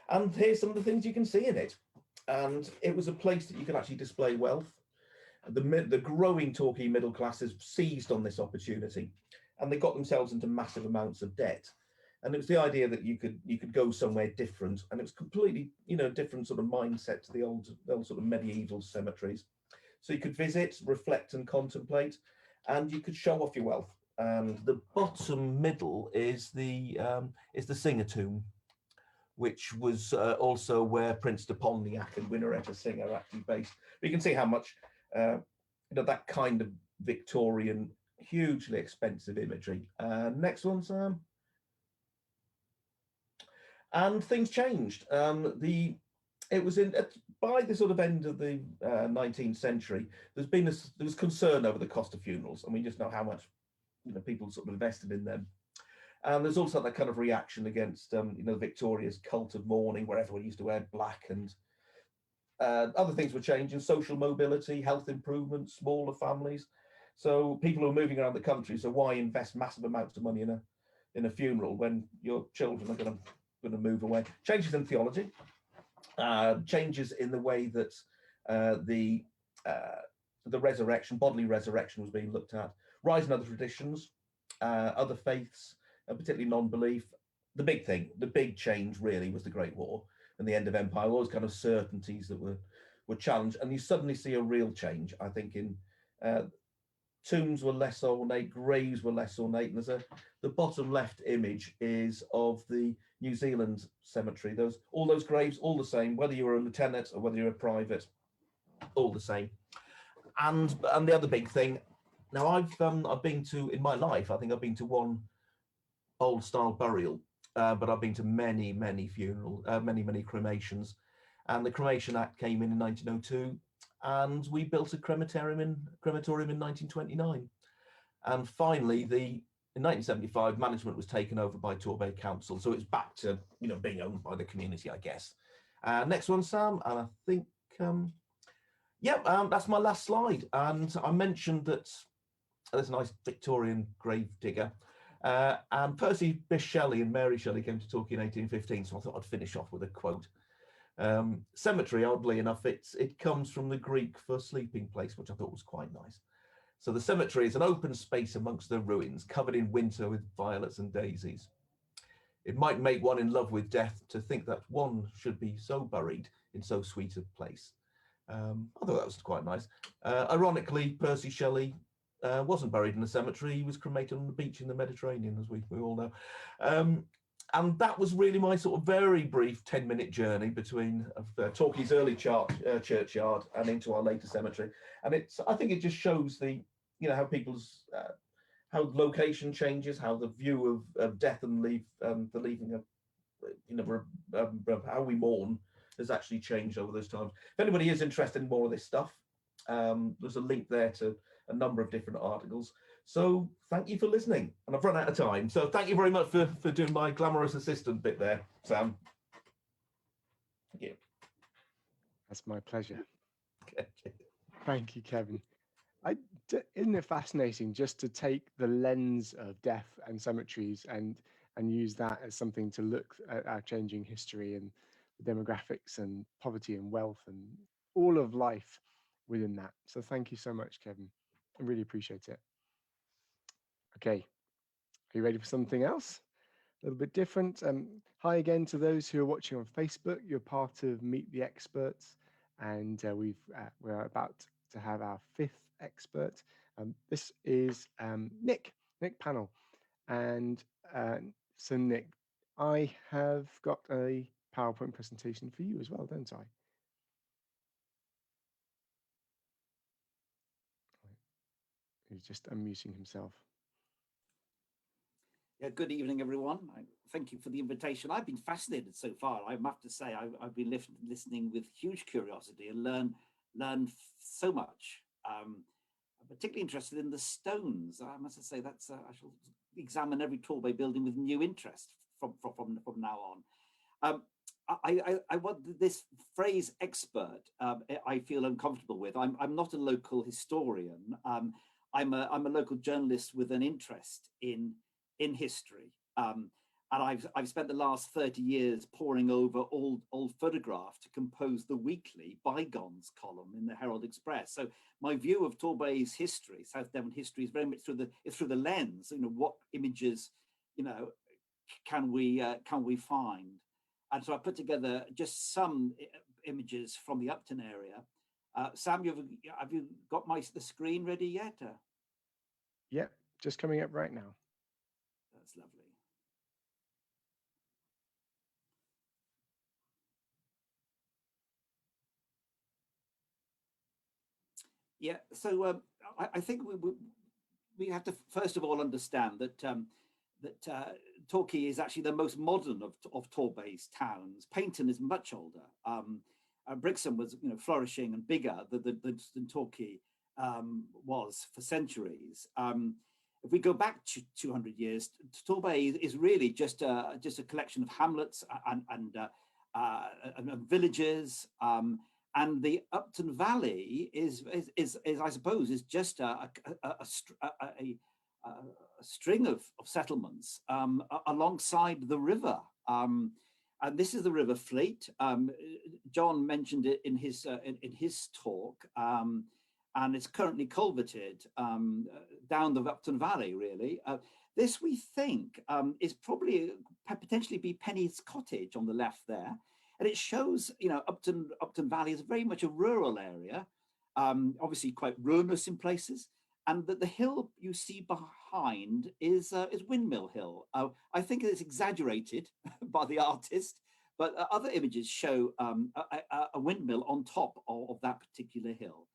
And here's some of the things you can see in it. And it was a place that you could actually display wealth. The growing Torquay middle classes seized on this opportunity, and they got themselves into massive amounts of debt. And it was the idea that you could go somewhere different, and it was completely, different sort of mindset to the old sort of medieval cemeteries. So you could visit, reflect, and contemplate, and you could show off your wealth. And the bottom middle is the Singer tomb, which was also where Prince de Polignac and Winnaretta Singer are actually based. But you can see how much that kind of Victorian, hugely expensive imagery. Next one, Sam. And things changed. It was by the sort of end of the 19th century, there was concern over the cost of funerals, and we just know how much people sort of invested in them. And there's also that kind of reaction against Victoria's cult of mourning, where everyone used to wear black, and other things were changing: social mobility, health improvement, smaller families. So people were moving around the country. So why invest massive amounts of money in a funeral when your children are going to move away? Changes in theology, changes in the way that the resurrection, bodily resurrection, was being looked at. Rise in other traditions, other faiths, particularly non-belief. The big thing, the big change really was the Great War and the end of empire. All those kind of certainties that were challenged, and you suddenly see a real change. I think in tombs were less ornate, graves were less ornate. And the bottom left image is of the New Zealand cemetery. All those graves, all the same, whether you were a lieutenant or whether you're a private, all the same. And the other big thing, now I've been to, in my life, I think I've been to one old style burial, but I've been to many funerals, many cremations. And the Cremation Act came in 1902. And we built a crematorium in 1929. And finally, the in 1975, management was taken over by Torbay Council, so it's back to being owned by the community, I guess. Next one, Sam, and I think that's my last slide. And I mentioned that there's a nice Victorian grave digger, and Percy Bysshe Shelley and Mary Shelley came to Torquay in 1815, so I thought I'd finish off with a quote. Cemetery, oddly enough, it comes from the Greek for sleeping place, which I thought was quite nice. So the cemetery is an open space amongst the ruins, covered in winter with violets and daisies. It might make one in love with death to think that one should be so buried in so sweet a place. I thought that was quite nice. Ironically, Percy Shelley wasn't buried in a cemetery. He was cremated on the beach in the Mediterranean, as we all know. And that was really my sort of very brief 10-minute journey between Torquay's early churchyard and into our later cemetery. And I think it just shows how people's how location changes, how the view of death and the leaving of how we mourn has actually changed over those times. If anybody is interested in more of this stuff, there's a link there to a number of different articles. So thank you for listening, and I've run out of time. So thank you very much for doing my glamorous assistant bit there, Sam. Thank you. That's my pleasure. Okay. Thank you, Kevin. Isn't it fascinating just to take the lens of death and cemeteries and use that as something to look at our changing history and the demographics and poverty and wealth and all of life within that. So thank you so much, Kevin. I really appreciate it. Okay, are you ready for something else? A little bit different. Hi again to those who are watching on Facebook. You're part of Meet the Experts, and we're about to have our 5th expert. This is Nick Pannell. And so Nick, I have got a PowerPoint presentation for you as well, don't I? He's just unmuting himself. Yeah, good evening, everyone. Thank you for the invitation. I've been fascinated so far. I have to say, I've been listening with huge curiosity and learn so much. I'm particularly interested in the stones. I must say I shall examine every Torbay building with new interest from now on. I want this phrase expert. I feel uncomfortable with. I'm not a local historian. I'm a local journalist with an interest in history, and I've spent the last 30 years poring over old photographs to compose the weekly Bygones column in the Herald Express. So my view of Torbay's history, South Devon history, is very much through the lens. What images, can we find? And so I put together just some images from the Upton area. Sam, have you got the screen ready yet? Yeah, just coming up right now. That's lovely. Yeah, so I think we have to first of all understand that Torquay is actually the most modern of Torbay's towns. Paignton is much older. Brixham was flourishing and bigger than Torquay was for centuries. If we go back 200 years, Torbay is really just a collection of hamlets and villages, and the Upton Valley is I suppose is just a string of settlements alongside the river. And this is the River Fleet. John mentioned it in his talk. And it's currently culverted down the Upton Valley, really. This, we think, is probably potentially be Penny's Cottage on the left there. And it shows, Upton Valley is very much a rural area, obviously quite ruinous in places. And that the hill you see behind is Windmill Hill. I think it's exaggerated by the artist, but other images show a windmill on top of that particular hill.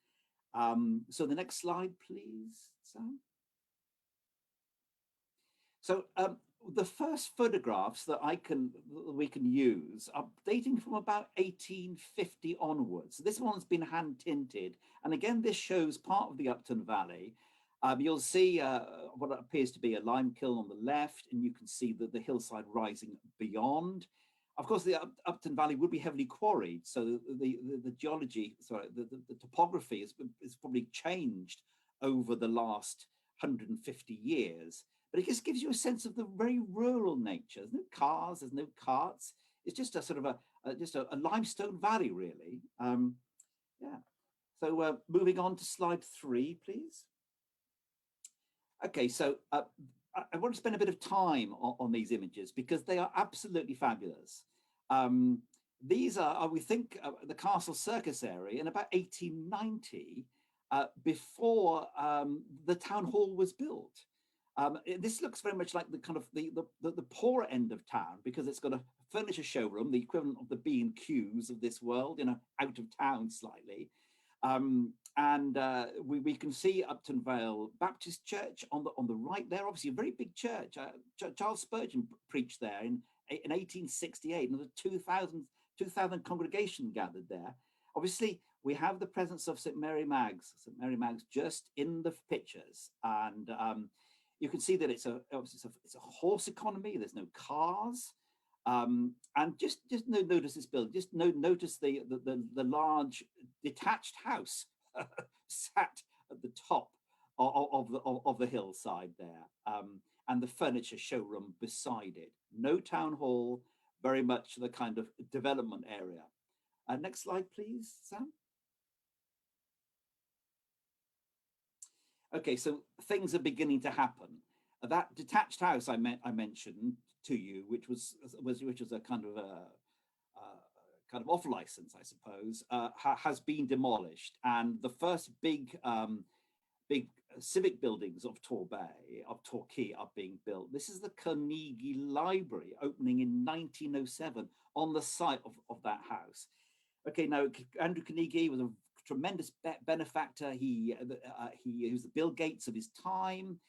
So the next slide, please, Sam. So the first photographs that we can use are dating from about 1850 onwards. This one's been hand tinted, and again, this shows part of the Upton Valley. You'll see what appears to be a lime kiln on the left, and you can see the hillside rising beyond. Of course, the Upton Valley would be heavily quarried, so the geology, sorry, the topography is probably changed over the last 150 years. But it just gives you a sense of the very rural nature. There's no cars, there's no carts. It's just a sort of a limestone valley, really. Yeah. So moving on to slide 3, please. Okay, so I want to spend a bit of time on these images because they are absolutely fabulous. These are, we think, the Castle Circus area in about 1890, before the town hall was built. This looks very much like the kind of the poorer end of town because it's got a furniture showroom, the equivalent of the B&Qs of this world, you know, out of town slightly. We can see Upton Vale Baptist Church on the right there, obviously a very big church. Charles Spurgeon preached there in 1868, and the 2,000 congregation gathered there. Obviously, we have the presence of St. Mary Mag's just in the pictures, and you can see that it's a horse economy. There's no cars, and just notice this building. Just notice the large detached house sat at the top of the hillside there, and the furniture showroom beside it. No town hall, very much the kind of development area. Next slide, please, Sam. Okay, so things are beginning to happen. That detached house I mentioned to you, which was a kind of off license, I suppose, has been demolished, and the first big civic buildings of Torquay are being built. This is the Carnegie Library, opening in 1907 on the site of that house. Okay, now Andrew Carnegie was a tremendous benefactor. He was the Bill Gates of his time,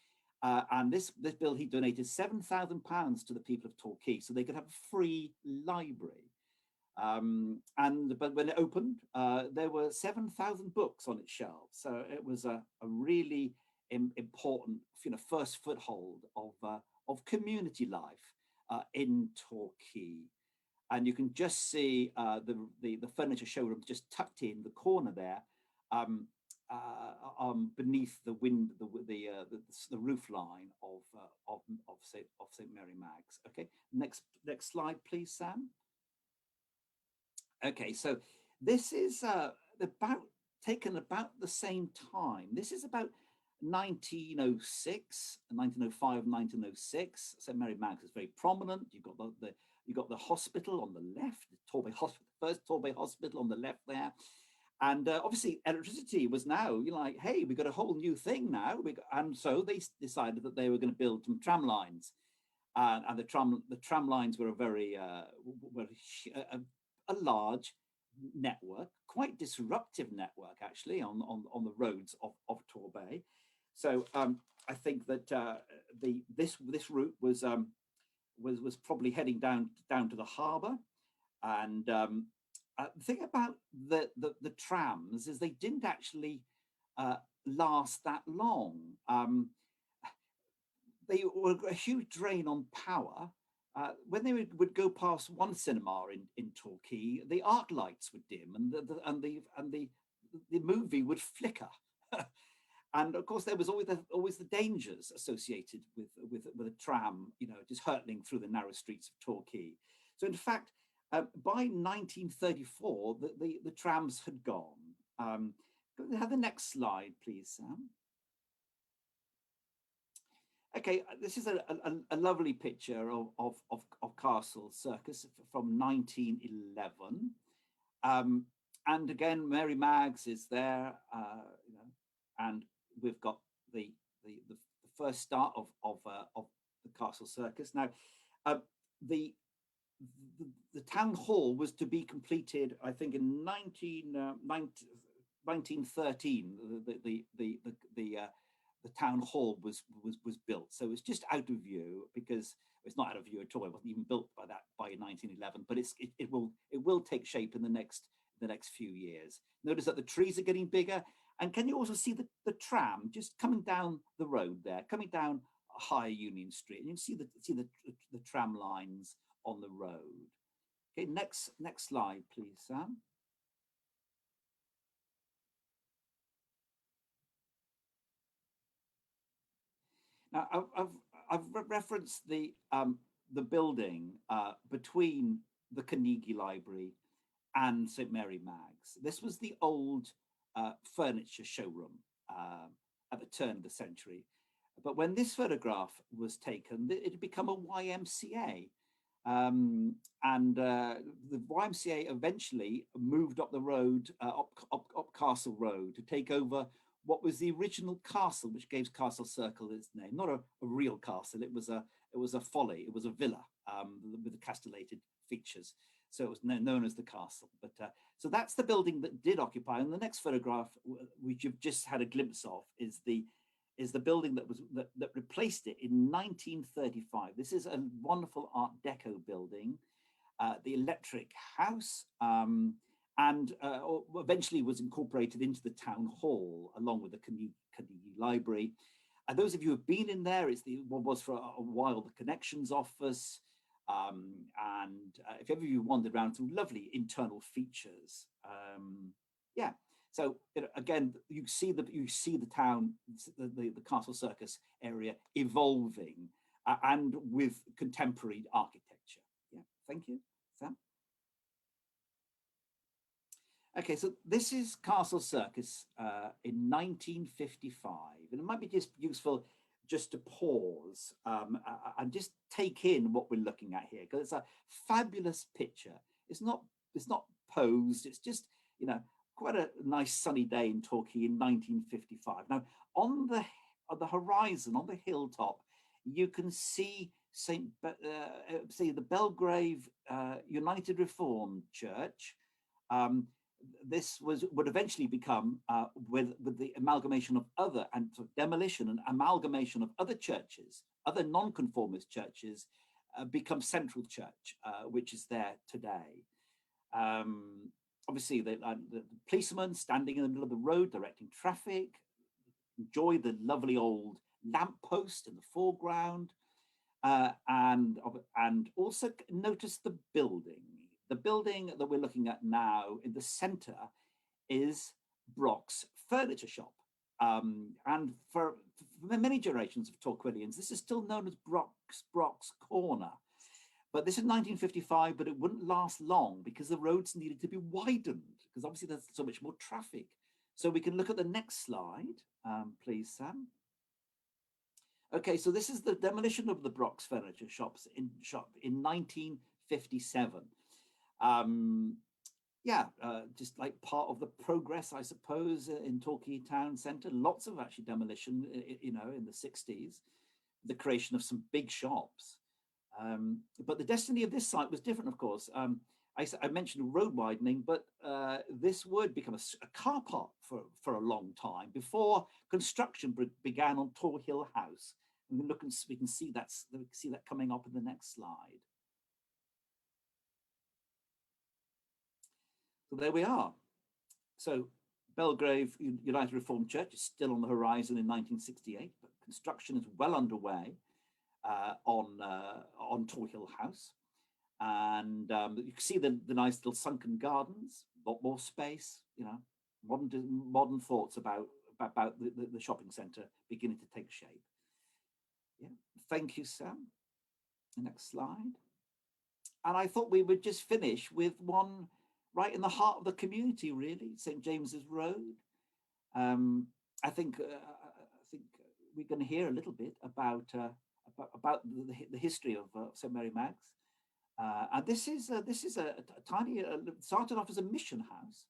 and this bill, he donated £7,000 to the people of Torquay so they could have a free library. But when it opened, there were 7,000 books on its shelves. So it was a really important, first foothold of community life in Torquay. And you can just see the furniture showroom just tucked in the corner there, beneath the roof line of St. Mary Mag's. Okay, next slide, please, Sam. Okay, so this is taken about the same time. This is about 1906, 1905, 1906. St. Mary Mag's is very prominent. You've got the hospital on the left, the Torbay Hospital, first Torbay Hospital on the left there. And obviously electricity was now, you're like, hey, we've got a whole new thing now. And so they decided that they were going to build some tram lines. And the tram lines were a large network, quite disruptive network actually on the roads of Torbay. So I think that this route was probably heading down to the harbour. And the thing about the trams is they didn't actually last that long. They were a huge drain on power. When they would go past one cinema in Torquay, the arc lights would dim and the movie would flicker. And of course, there was always the dangers associated with a tram, just hurtling through the narrow streets of Torquay. So in fact, by 1934, the trams had gone. Have the next slide, please, Sam. Okay, this is a lovely picture of Castle Circus from 1911. And again, Mary Mag's is there, and we've got the first start of the Castle Circus. Now, the town hall was to be completed, I think, in 1913. The town hall was built, so it's just out of view because it's not out of view at all. It wasn't even built by 1911, but it will take shape in the next few years. Notice that the trees are getting bigger, And can you also see the tram just coming down the road there, coming down High Union Street, and you can see the tram lines on the road. Okay, next slide, please, Sam. Now, I've referenced the building between the Carnegie Library and St Mary Mag's. This was the old furniture showroom at the turn of the century. But when this photograph was taken, it had become a YMCA. And the YMCA eventually moved up the road, up Castle Road, to take over what was the original castle, which gave Castle Circle its name. Not a real castle; it was a folly. It was a villa with the castellated features, so it was known as the castle. But so that's the building that did occupy. And the next photograph, which you've just had a glimpse of, is the building that replaced it in 1935. This is a wonderful Art Deco building, the Electric House, and eventually was incorporated into the town hall along with the Carnegie Library. And those of you who have been in there, it's what was for a while the Connections Office. And if ever you wandered around, some lovely internal features. Yeah. So again, you see the town, the Castle Circus area evolving and with contemporary architecture. Yeah, thank you, Sam. Okay, so this is Castle Circus in 1955, and it might be just useful just to pause and just take in what we're looking at here, because it's a fabulous picture. It's not posed. It's just, you know, quite a nice sunny day in Torquay in 1955. Now, on the horizon, on the hilltop, you can see the Belgrave United Reformed Church. This would eventually become, with the amalgamation of other and sort of demolition and amalgamation of other churches, other non-conformist churches, become Central Church, which is there today. Obviously, the policeman standing in the middle of the road directing traffic. Enjoy the lovely old lamppost in the foreground, and also notice the building. The building that we're looking at now in the centre is Brock's Furniture Shop, and for many generations of Torquillians, this is still known as Brock's Corner. But this is 1955, but it wouldn't last long because the roads needed to be widened, because obviously there's so much more traffic. So we can look at the next slide, please, Sam. Okay, so this is the demolition of the Brock's Furniture Shop in 1957. Just like part of the progress, I suppose, in Torquay Town Centre. Lots of actually demolition, you know, in the 60s, the creation of some big shops. But the destiny of this site was different, of course. I mentioned road widening, but this would become a car park for a long time before construction began on Tor Hill House. And we can see that coming up in the next slide. So there we are. So Belgrave United Reformed Church is still on the horizon in 1968, but construction is well underway on Tor Hill House. And you can see the nice little sunken gardens, a lot more space, you know, modern thoughts about the shopping centre beginning to take shape. Yeah, thank you, Sam. The next slide. And I thought we would just finish with one right in the heart of the community, really, St James's Road. I think we're going to hear a little bit about the history of St Mary Mag's. And this is a tiny, started off as a mission house,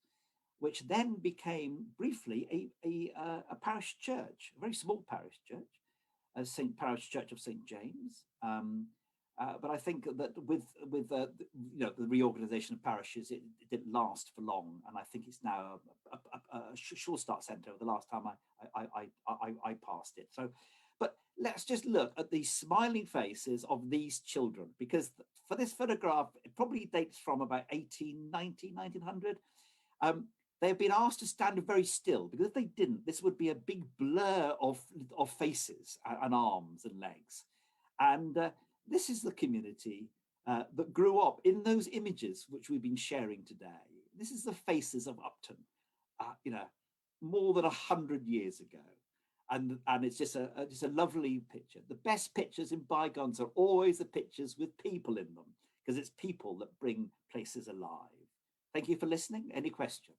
which then became briefly a parish church, a very small parish church, as Parish Church of St James. But I think that with the reorganisation of parishes, it didn't last for long, and I think it's now a sure start centre. The last time I passed it. So, but let's just look at the smiling faces of these children, because for this photograph, it probably dates from about 1890, 1900. They've been asked to stand very still, because if they didn't, this would be a big blur of faces and arms and legs. And this is the community that grew up in those images which we've been sharing today. This is the faces of Upton, you know, more than 100 years ago. And it's just a lovely picture. The best pictures in bygones are always the pictures with people in them, because it's people that bring places alive. Thank you for listening. Any questions?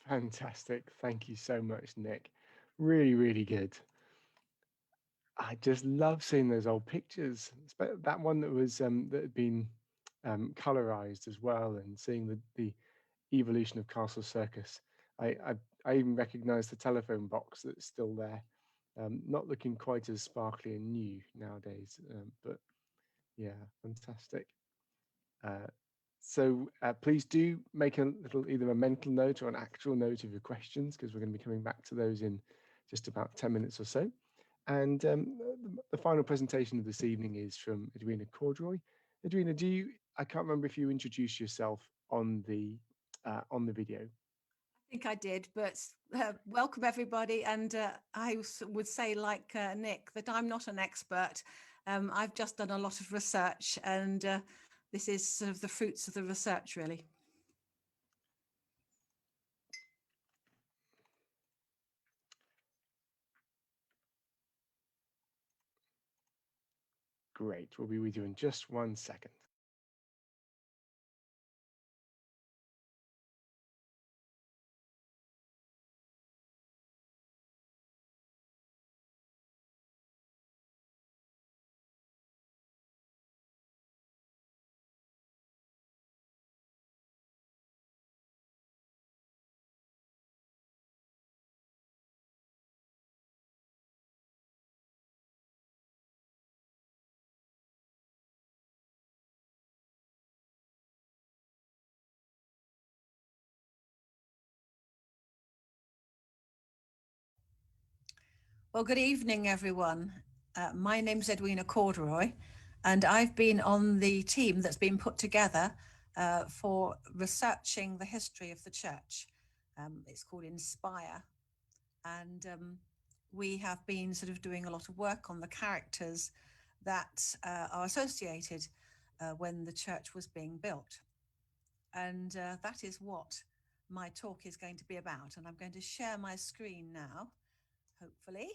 Fantastic. Thank you so much, Nick. Really, really good. I just love seeing those old pictures. That one that was that had been colorized as well, and seeing the evolution of Castle Circus. I even recognize the telephone box that's still there. Not looking quite as sparkly and new nowadays, but yeah, fantastic. So please do make a little, either a mental note or an actual note of your questions, because we're going to be coming back to those in just about 10 minutes or so. And the final presentation of this evening is from Edwina Corduroy. Edwina, I can't remember if you introduced yourself on the video. I think I did, but welcome everybody. And I would say, like Nick, that I'm not an expert. I've just done a lot of research, and this is sort of the fruits of the research, really. Great, we'll be with you in just 1 second. Well, good evening, everyone. My name's Edwina Corduroy, and I've been on the team that's been put together for researching the history of the church. It's called Inspire, and we have been sort of doing a lot of work on the characters that are associated when the church was being built. And that is what my talk is going to be about. And I'm going to share my screen now, hopefully.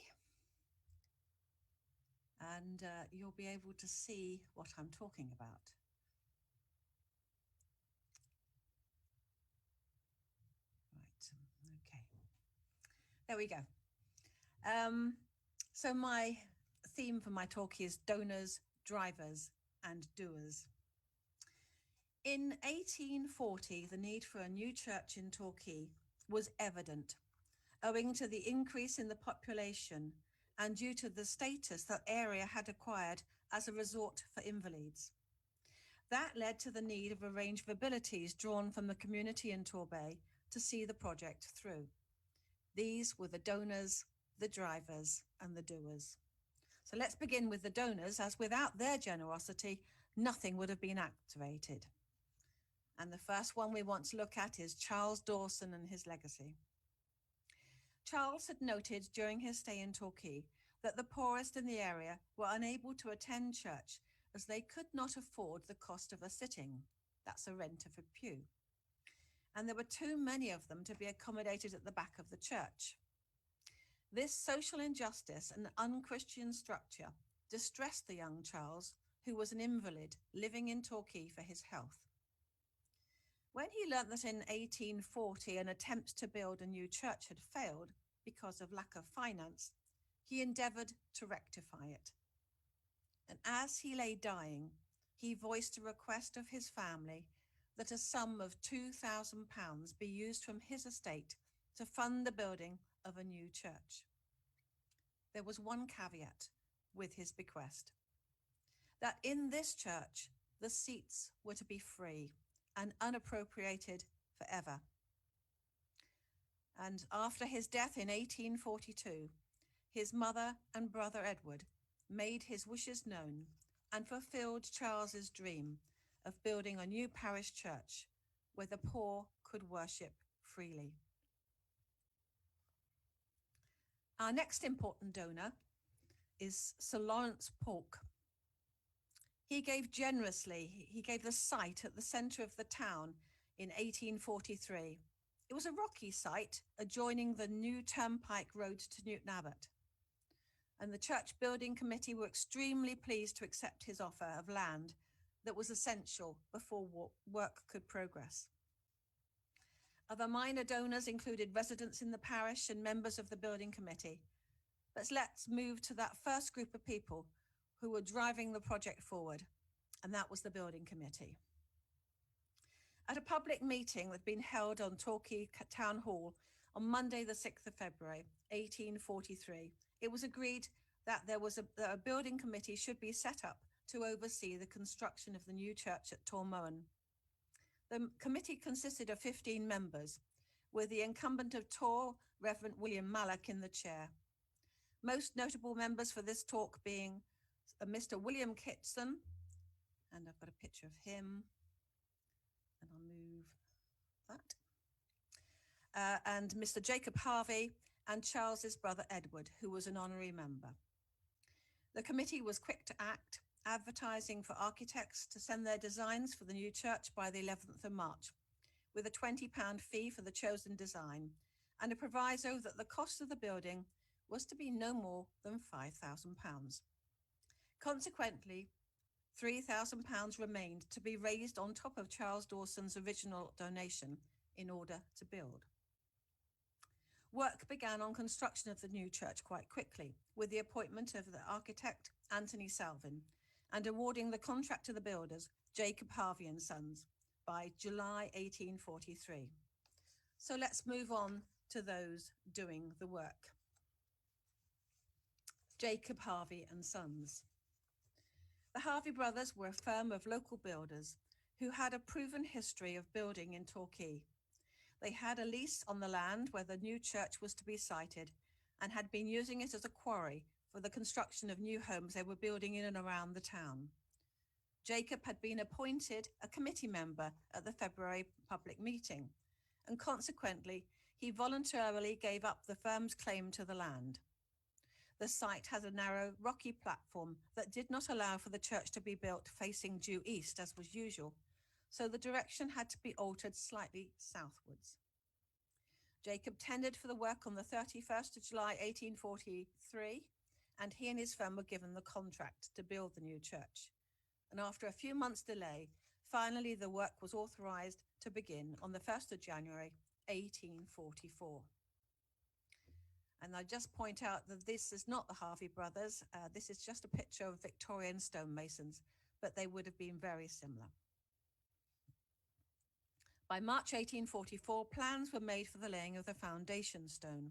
And you'll be able to see what I'm talking about. Right, okay. There we go. So my theme for my talk is donors, drivers, and doers. In 1840, the need for a new church in Torquay was evident, owing to the increase in the population and due to the status that area had acquired as a resort for invalids. That led to the need of a range of abilities drawn from the community in Torbay to see the project through. These were the donors, the drivers, and the doers. So let's begin with the donors, as without their generosity, nothing would have been activated. And the first one we want to look at is Charles Dawson and his legacy. Charles had noted during his stay in Torquay that the poorest in the area were unable to attend church as they could not afford the cost of a sitting. That's a rent of a pew. And there were too many of them to be accommodated at the back of the church. This social injustice and unchristian structure distressed the young Charles, who was an invalid living in Torquay for his health. When he learnt that in 1840 an attempt to build a new church had failed because of lack of finance, he endeavoured to rectify it. And as he lay dying, he voiced a request of his family that a sum of £2,000 be used from his estate to fund the building of a new church. There was one caveat with his bequest, that in this church the seats were to be free and unappropriated forever. And after his death in 1842, his mother and brother Edward made his wishes known and fulfilled Charles's dream of building a new parish church where the poor could worship freely. Our next important donor is Sir Lawrence Polk. He gave generously. He gave the site at the centre of the town in 1843. It was a rocky site adjoining the new turnpike road to Newton Abbot. And the church building committee were extremely pleased to accept his offer of land that was essential before work could progress. Other minor donors included residents in the parish and members of the building committee. But let's move to that first group of people who were driving the project forward, and that was the building committee. At a public meeting that had been held on Torquay Town Hall on Monday, the 6th of February, 1843, it was agreed that a building committee should be set up to oversee the construction of the new church at Tormowen. The committee consisted of 15 members, with the incumbent of Tor, Reverend William Mallock, in the chair. Most notable members for this talk being Mr. William Kitson, and I've got a picture of him, and I'll move that, and Mr. Jacob Harvey, and Charles's brother Edward, who was an honorary member. The committee was quick to act, advertising for architects to send their designs for the new church by the 11th of March, with a £20 fee for the chosen design, and a proviso that the cost of the building was to be no more than £5,000. Consequently, £3,000 remained to be raised on top of Charles Dawson's original donation in order to build. Work began on construction of the new church quite quickly, with the appointment of the architect Anthony Salvin and awarding the contract to the builders, Jacob Harvey and Sons, by July 1843. So let's move on to those doing the work. Jacob Harvey and Sons. The Harvey brothers were a firm of local builders who had a proven history of building in Torquay. They had a lease on the land where the new church was to be sited and had been using it as a quarry for the construction of new homes they were building in and around the town. Jacob had been appointed a committee member at the February public meeting, and consequently, he voluntarily gave up the firm's claim to the land. The site has a narrow, rocky platform that did not allow for the church to be built facing due east, as was usual, so the direction had to be altered slightly southwards. Jacob tendered for the work on the 31st of July 1843, and he and his firm were given the contract to build the new church. And after a few months' delay, finally the work was authorised to begin on the 1st of January 1844. And I just point out that this is not the Harvey brothers. This is just a picture of Victorian stonemasons, but they would have been very similar. By March 1844, plans were made for the laying of the foundation stone.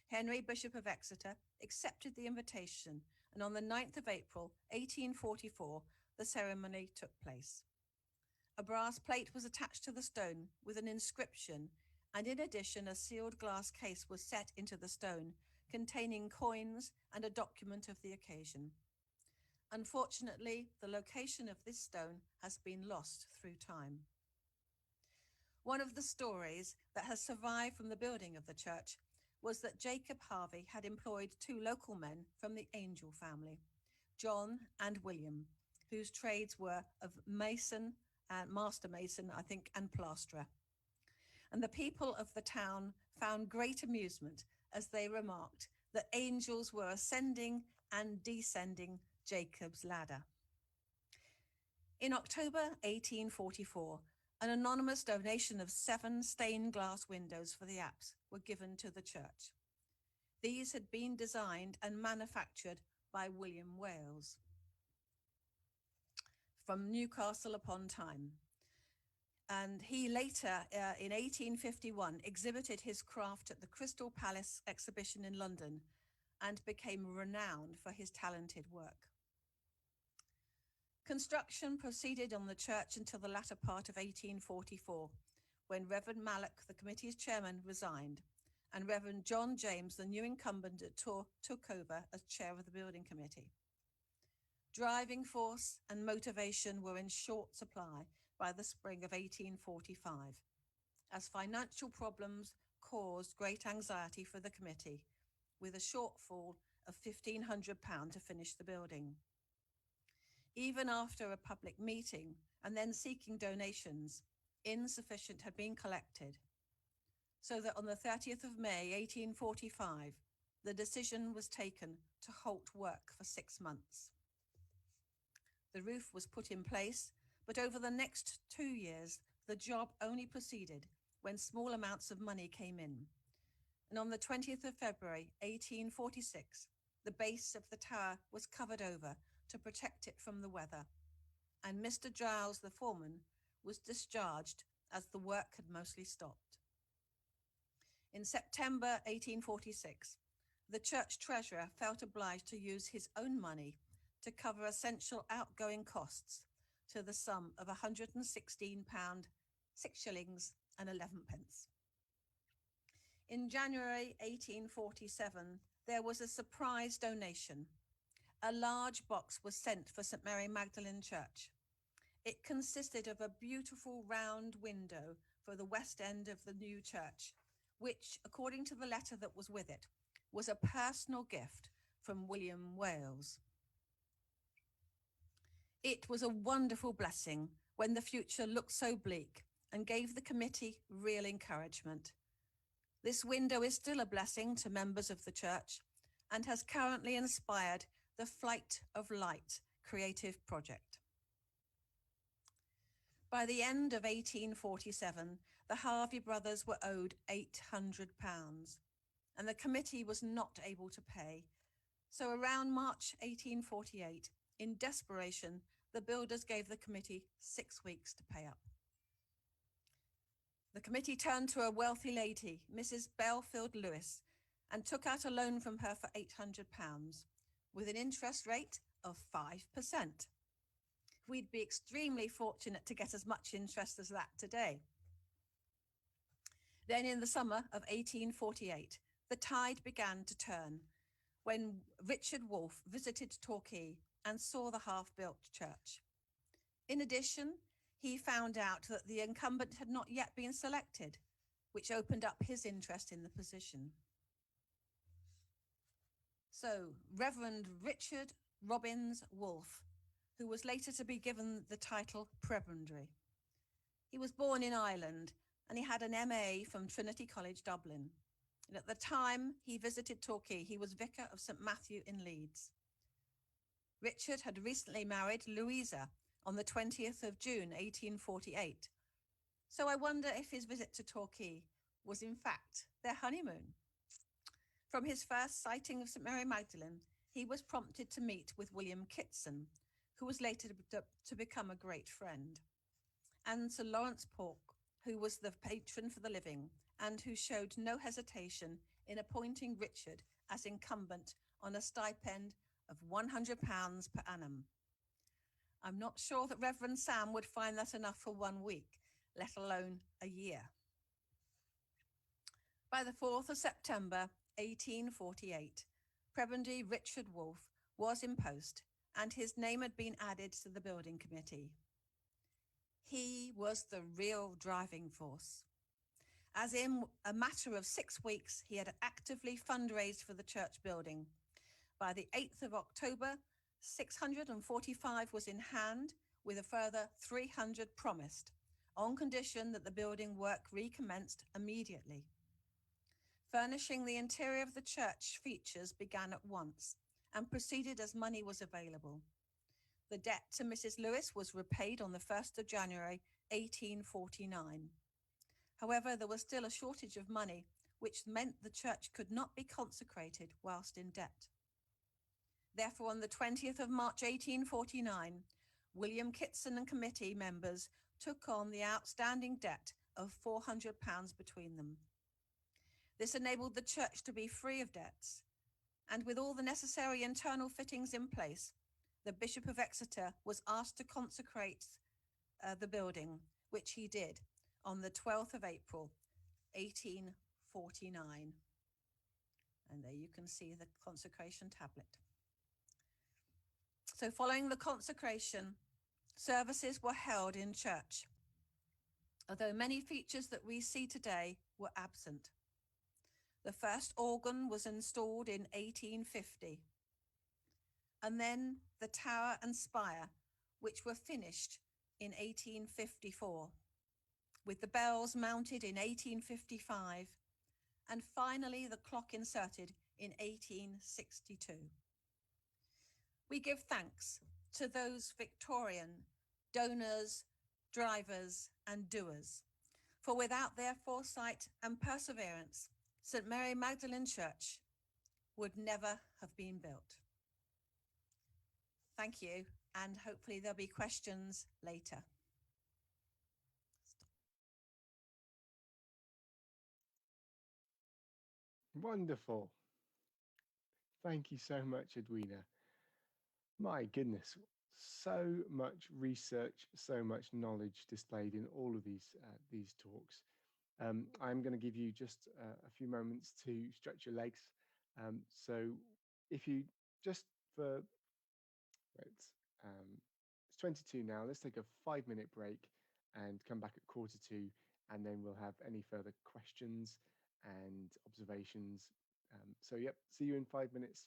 Henry, Bishop of Exeter, accepted the invitation, and on the 9th of April, 1844, the ceremony took place. A brass plate was attached to the stone with an inscription, and in addition, a sealed glass case was set into the stone, containing coins and a document of the occasion. Unfortunately, the location of this stone has been lost through time. One of the stories that has survived from the building of the church was that Jacob Harvey had employed two local men from the Angel family, John and William, whose trades were of mason and master mason, I think, and plasterer. And the people of the town found great amusement as they remarked that angels were ascending and descending Jacob's ladder. In October 1844, an anonymous donation of 7 stained glass windows for the apse were given to the church. These had been designed and manufactured by William Wales from Newcastle upon Tyne. And he later, in 1851, exhibited his craft at the Crystal Palace exhibition in London and became renowned for his talented work. Construction proceeded on the church until the latter part of 1844, when Reverend Mallock, the committee's chairman, resigned, and Reverend John James, the new incumbent at Tor, took over as chair of the building committee. Driving force and motivation were in short supply by the spring of 1845, as financial problems caused great anxiety for the committee, with a shortfall of £1,500 to finish the building. Even after a public meeting and then seeking donations, insufficient had been collected, so that on the 30th of May 1845, the decision was taken to halt work for 6 months. The roof was put in place, but over the next 2 years, the job only proceeded when small amounts of money came in. And on the 20th of February 1846, the base of the tower was covered over to protect it from the weather, and Mr. Giles, the foreman, was discharged as the work had mostly stopped. In September 1846, the church treasurer felt obliged to use his own money to cover essential outgoing costs to the sum of £116, 6 shillings and 11 pence. In January 1847, there was a surprise donation. A large box was sent for St. Mary Magdalene Church. It consisted of a beautiful round window for the west end of the new church, which, according to the letter that was with it, was a personal gift from William Wales. It was a wonderful blessing when the future looked so bleak and gave the committee real encouragement. This window is still a blessing to members of the church and has currently inspired the Flight of Light creative project. By the end of 1847, the Harvey brothers were owed £800, and the committee was not able to pay. So around March 1848, in desperation, the builders gave the committee 6 weeks to pay up. The committee turned to a wealthy lady, Mrs. Belfield Lewis, and took out a loan from her for £800 with an interest rate of 5%. We'd be extremely fortunate to get as much interest as that today. Then in the summer of 1848, the tide began to turn when Richard Wolfe visited Torquay and saw the half-built church. In addition, he found out that the incumbent had not yet been selected, which opened up his interest in the position. So, Reverend Richard Robbins Wolfe, who was later to be given the title Prebendary. He was born in Ireland and he had an MA from Trinity College, Dublin. And at the time he visited Torquay, he was vicar of St. Matthew in Leeds. Richard had recently married Louisa on the 20th of June, 1848. So I wonder if his visit to Torquay was in fact their honeymoon. From his first sighting of St. Mary Magdalene, he was prompted to meet with William Kitson, who was later to become a great friend, and Sir Lawrence Pork, who was the patron for the living and who showed no hesitation in appointing Richard as incumbent on a stipend of £100 per annum. I'm not sure that Reverend Sam would find that enough for 1 week, let alone a year. By the 4th of September 1848, Prebendary Richard Wolfe was in post and his name had been added to the building committee. He was the real driving force. As in a matter of 6 weeks, he had actively fundraised for the church building. By the 8th of October, 645 was in hand, with a further 300 promised, on condition that the building work recommenced immediately. Furnishing the interior of the church features began at once and proceeded as money was available. The debt to Mrs. Lewis was repaid on the 1st of January 1849. However, there was still a shortage of money, which meant the church could not be consecrated whilst in debt. Therefore, on the 20th of March 1849, William Kitson and committee members took on the outstanding debt of £400 between them. This enabled the church to be free of debts, and with all the necessary internal fittings in place, the Bishop of Exeter was asked to consecrate the building, which he did on the 12th of April, 1849. And there you can see the consecration tablet. So following the consecration, services were held in church, although many features that we see today were absent. The first organ was installed in 1850, and then the tower and spire, which were finished in 1854, with the bells mounted in 1855, and finally the clock inserted in 1862. We give thanks to those Victorian donors, drivers, and doers, for without their foresight and perseverance, St. Mary Magdalene Church would never have been built. Thank you, and hopefully there'll be questions later. Wonderful. Thank you so much, Edwina. My goodness, so much research, so much knowledge displayed in all of these talks. I'm going to give you just a few moments to stretch your legs. So if you just for, it's 22 now, let's take a 5-minute break and come back at 1:45, and then we'll have any further questions and observations. So yep, see you in 5 minutes.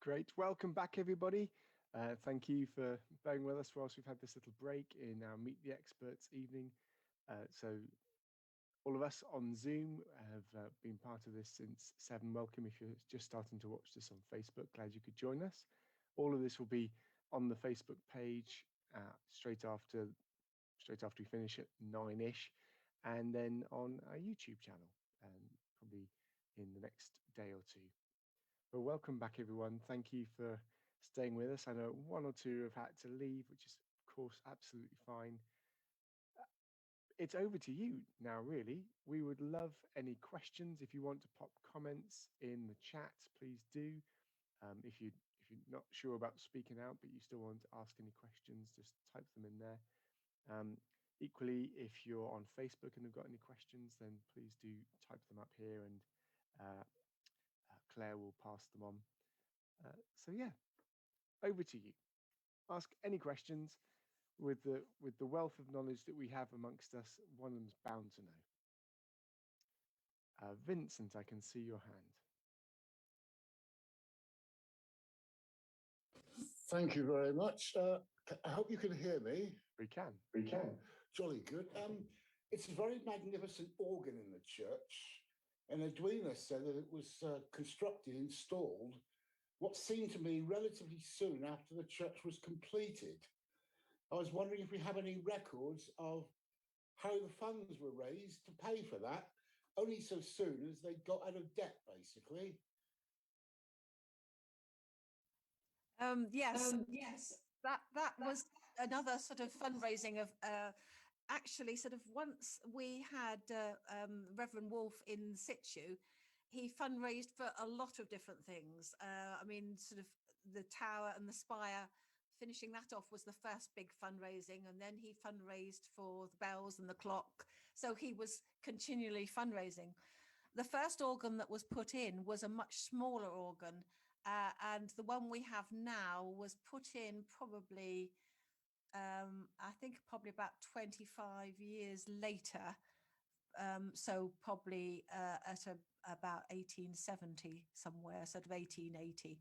Great. Welcome back, everybody. Thank you for bearing with us whilst we've had this little break in our Meet the Experts evening. So all of us on Zoom have been part of this since 7. Welcome if you're just starting to watch this on Facebook. Glad you could join us. All of this will be on the Facebook page straight after we finish at 9ish, and then on our YouTube channel, probably in the next day or two. Well, welcome back, everyone. Thank you for staying with us. I know one or two have had to leave, which is, of course, absolutely fine. It's over to you now, really. We would love any questions. If you want to pop comments in the chat, please do. If you're not sure about speaking out, but you still want to ask any questions, just type them in there. Equally, if you're on Facebook and have got any questions, then please do type them up here, and Claire will pass them on. So yeah, over to you. Ask any questions. With the wealth of knowledge that we have amongst us, one of them's bound to know. Vincent, I can see your hand. Thank you very much. I hope you can hear me. We can. We can. Jolly good. It's a very magnificent organ in the church, and Edwina said that it was installed, what seemed to me relatively soon after the church was completed. I was wondering if we have any records of how the funds were raised to pay for that, only so soon as they got out of debt, basically. Yes, that was another sort of fundraising of actually sort of once we had Reverend Wolf in situ, he fundraised for a lot of different things. I mean, sort of the tower and the spire, finishing that off was the first big fundraising, and then he fundraised for the bells and the clock. So he was continually fundraising. The first organ that was put in was a much smaller organ, and the one we have now was put in probably, I think probably about 25 years later. So probably at about 1870 somewhere, sort of 1880.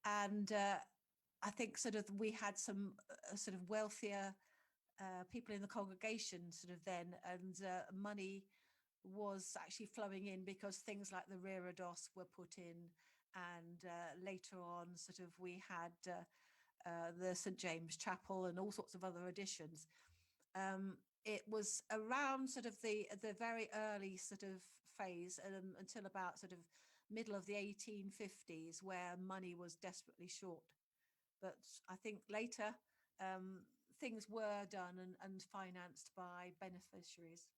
And I think sort of we had some sort of wealthier people in the congregation sort of then, and money was actually flowing in because things like the reredos were put in, and later on sort of we had the St. James Chapel and all sorts of other additions. It was around sort of the very early sort of phase until about sort of middle of the 1850s, where money was desperately short. But I think later things were done and financed by beneficiaries.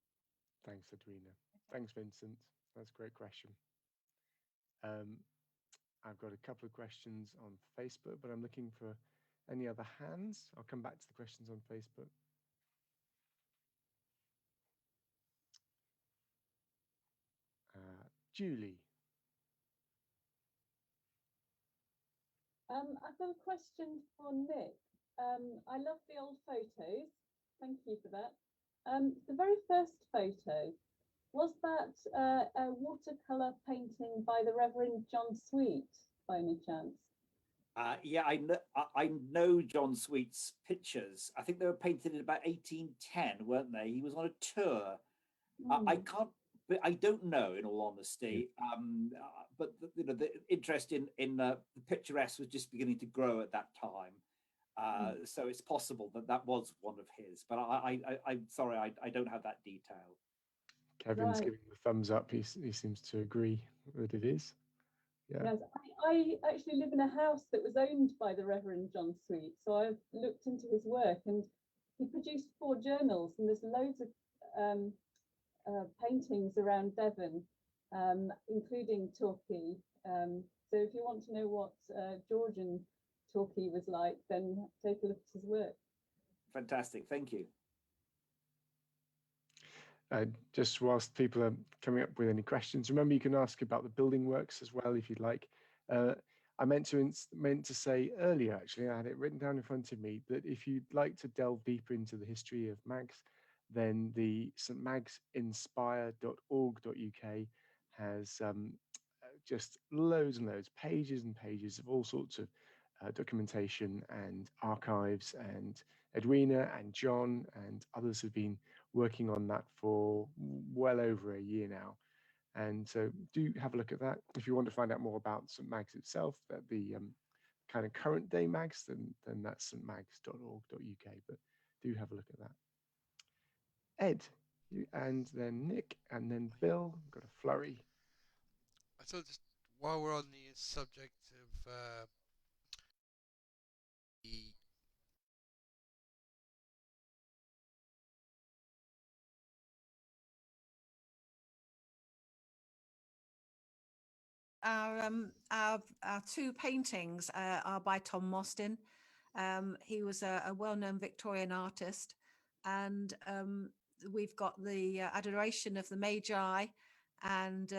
Thanks, Edwina. Thanks, Vincent. That's a great question. I've got a couple of questions on Facebook, but I'm looking for any other hands. I'll come back to the questions on Facebook. Julie. I've got a question for Nick. I love the old photos. Thank you for that. The very first photo, was that a watercolour painting by the Reverend John Sweet, by any chance? Yeah, I know John Sweet's pictures. I think they were painted in about 1810, weren't they? He was on a tour. I don't know, in all honesty. But the interest in the picturesque was just beginning to grow at that time. So it's possible that was one of his. But I'm sorry, I don't have that detail. Kevin's giving the thumbs up. He seems to agree that it is. Yeah. Yes, I actually live in a house that was owned by the Reverend John Sweet, so I've looked into his work, and he produced 4 journals, and there's loads of paintings around Devon, including Torquay. So if you want to know what Georgian Torquay was like, then take a look at his work. Fantastic, thank you. Just whilst people are coming up with any questions, remember you can ask about the building works as well if you'd like. I meant to say earlier, actually, I had it written down in front of me, that if you'd like to delve deeper into the history of MAGS, then the stmagsinspire.org.uk has just loads and loads, pages and pages of all sorts of documentation and archives, and Edwina and John and others have been working on that for well over a year now. And so do have a look at that. If you want to find out more about St Mags itself, that the kind of current day mags, then that's stmags.org.uk, but do have a look at that. Ed, and then Nick, and then Bill, got a flurry. I thought just while we're on the subject of the our two paintings are by Tom Mostyn. He was a well-known Victorian artist, and we've got the Adoration of the Magi and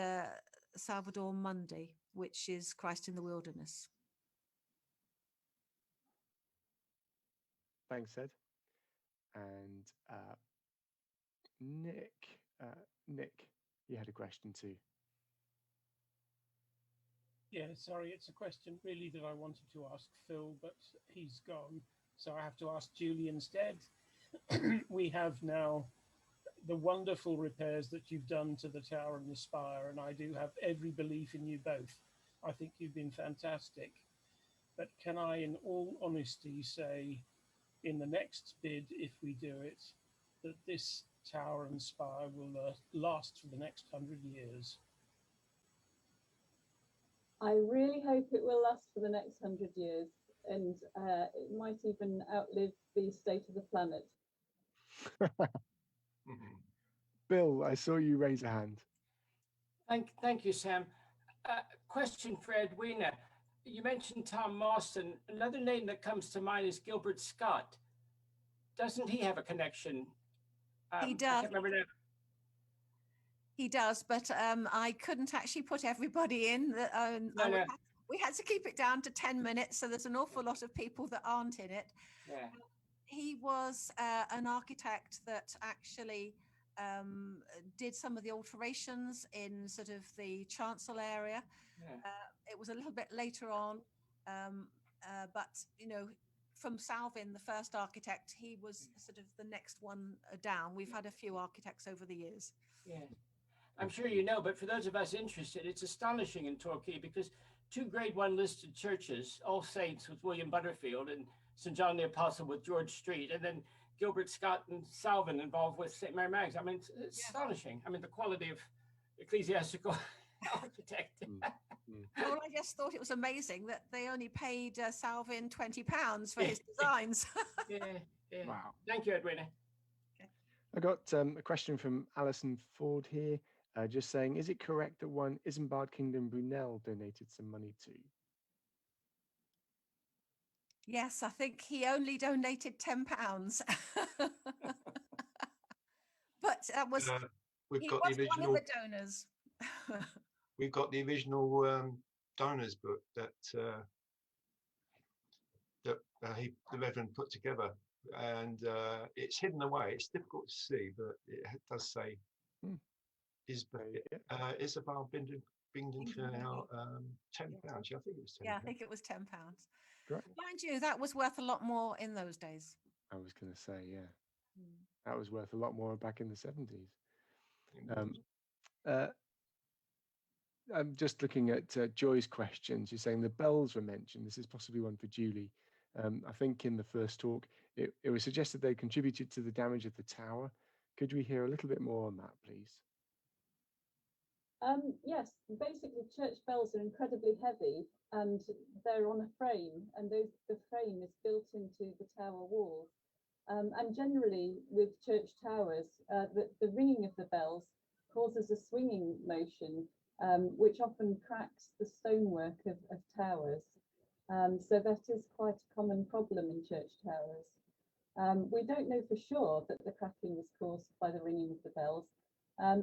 Salvador Mundi, which is Christ in the Wilderness. Thanks, Ed. And Nick, you had a question too. Yeah, sorry, it's a question really that I wanted to ask Phil, but he's gone. So I have to ask Julie instead. We have now the wonderful repairs that you've done to the tower and the spire, and I do have every belief in you both. I think you've been fantastic. But can I, in all honesty, say in the next bid, if we do it, that this tower and spire will last for the next 100 years? I really hope it will last for the next 100 years, and it might even outlive the state of the planet. Bill, I saw you raise a hand. Thank you, Sam. Question for Edwina. You mentioned Tom Mostyn. Another name that comes to mind is Gilbert Scott. Doesn't he have a connection? He does. I can't remember now. He does, but I couldn't actually put everybody in. No. We had to keep it down to 10 minutes, so there's an awful lot of people that aren't in it. Yeah. He was an architect that actually did some of the alterations in sort of the chancel area. Yeah. It was a little bit later on, but you know, from Salvin, the first architect, he was sort of the next one down. We've had a few architects over the years. Yeah. I'm sure you know, but for those of us interested, it's astonishing in Torquay because two Grade 1 listed churches, All Saints with William Butterfield and St. John the Apostle with George Street, and then Gilbert Scott and Salvin involved with St. Mary Magdalene. I mean, it's astonishing. I mean, the quality of ecclesiastical architect. Well, I just thought it was amazing that they only paid Salvin £20 for his designs. Yeah. Wow. Thank you, Edwina. I got a question from Alison Ford here, just saying, is it correct that one Isambard Kingdom Brunel donated some money to? Yes, I think he only donated £10. But that was we've got the original, one of the donors. we've got the original donors book that the Reverend put together, and it's hidden away. It's difficult to see, but it does say Isabel Bingdon Canal, £10. Yeah, I think it was 10. Yeah, I think it was £10. Correct. Mind you, that was worth a lot more in those days. I was going to say, yeah, that was worth a lot more back in the 70s. I'm just looking at Joy's questions. You're saying the bells were mentioned. This is possibly one for Julie. I think in the first talk, it was suggested they contributed to the damage of the tower. Could we hear a little bit more on that, please? Yes, basically church bells are incredibly heavy and they're on a frame, and the frame is built into the tower wall. And generally with church towers, the ringing of the bells causes a swinging motion, which often cracks the stonework of towers. So that is quite a common problem in church towers. We don't know for sure that the cracking was caused by the ringing of the bells.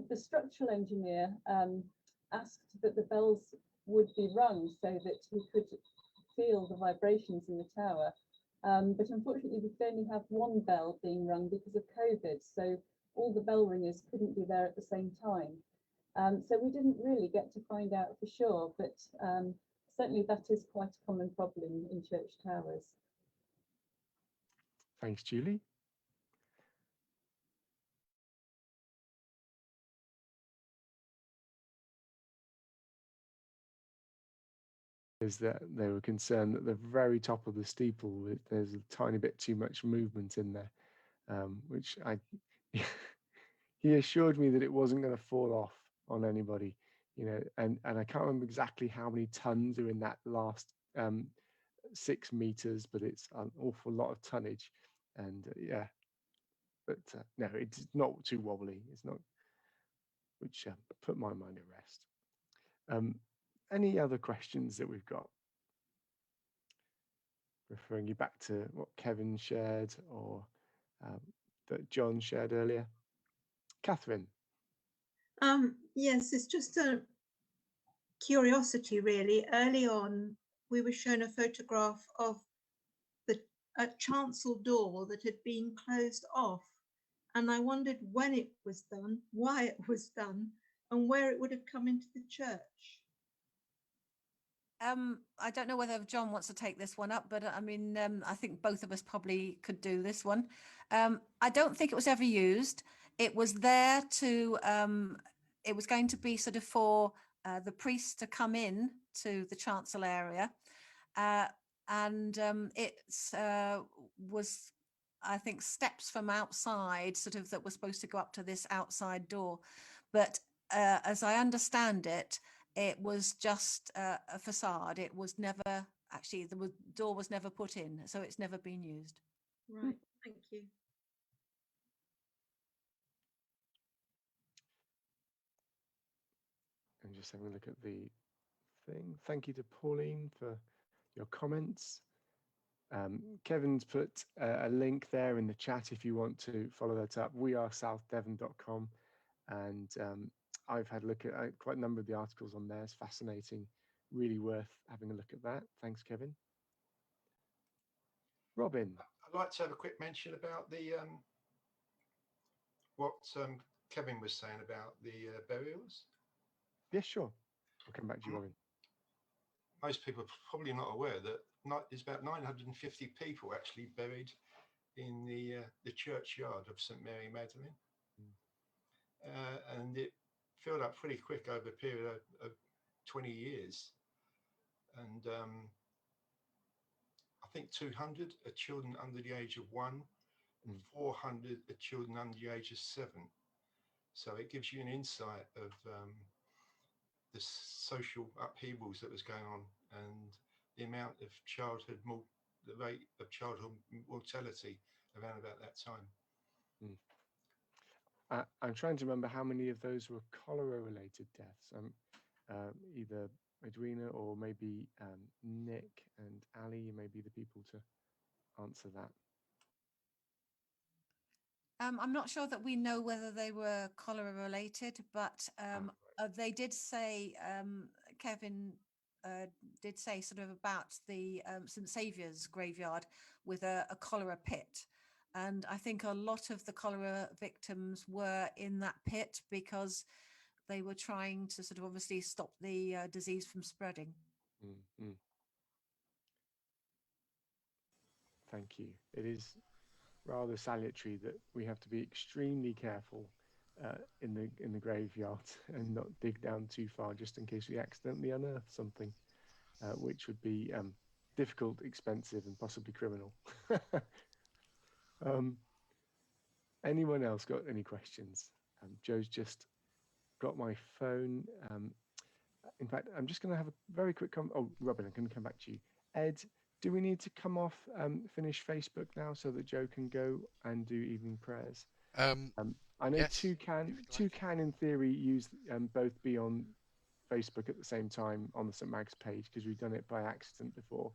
The structural engineer asked that the bells would be rung so that he could feel the vibrations in the tower. But unfortunately, we could only have one bell being rung because of COVID. So all the bell ringers couldn't be there at the same time. So we didn't really get to find out for sure, but certainly that is quite a common problem in church towers. Thanks, Julie. Is that they were concerned that the very top of the steeple, there's a tiny bit too much movement in there, which he assured me that it wasn't going to fall off on anybody, and I can't remember exactly how many tons are in that last 6 meters, but it's an awful lot of tonnage, and yeah, but no, it's not too wobbly. It's not, which put my mind at rest. Any other questions that we've got? Referring you back to what Kevin shared or that John shared earlier. Catherine. Yes, it's just a curiosity really. Early on, we were shown a photograph of a chancel door that had been closed off. And I wondered when it was done, why it was done, and where it would have come into the church. I don't know whether John wants to take this one up, but I mean, I think both of us probably could do this one. I don't think it was ever used. It was there to, it was going to be sort of for the priests to come in to the chancel area. And it was, I think, steps from outside sort of that were supposed to go up to this outside door. But as I understand it, it was just a facade. It was never, actually, the door was never put in, so it's never been used. Right, thank you. And just having a look at the thing. Thank you to Pauline for your comments. Kevin's put a link there in the chat if you want to follow that up. wearesouthdevon.com, and I've had a look at quite a number of the articles on there. It's fascinating, really worth having a look at that. Thanks, Kevin. Robin. I'd like to have a quick mention about the what Kevin was saying about the burials. Yeah, sure. I'll come back to you, Robin. Most people are probably not aware that there's about 950 people actually buried in the churchyard of St Mary Magdalene. And it filled up pretty quick over a period of 20 years. And I think 200 are children under the age of 1 and 400 are children under the age of 7. So it gives you an insight of the social upheavals that was going on and the amount of the rate of childhood mortality around about that time. I'm trying to remember how many of those were cholera-related deaths. Either Edwina or maybe Nick and Ali, you may be the people to answer that. I'm not sure that we know whether they were cholera-related, but they did say, Kevin did say sort of about the St Saviour's graveyard with a cholera pit. And I think a lot of the cholera victims were in that pit because they were trying to sort of obviously stop the disease from spreading. Mm-hmm. Thank you. It is rather salutary that we have to be extremely careful in the graveyard and not dig down too far just in case we accidentally unearth something, which would be difficult, expensive, and possibly criminal. Anyone else got any questions? Joe's just got my phone. In fact, I'm just going to have a very quick oh, Robin, I'm going to come back to you. Ed, do we need to come off, finish Facebook now so that Joe can go and do evening prayers? I know yes, two can in theory use both be on Facebook at the same time on the St Mag's page because we've done it by accident before.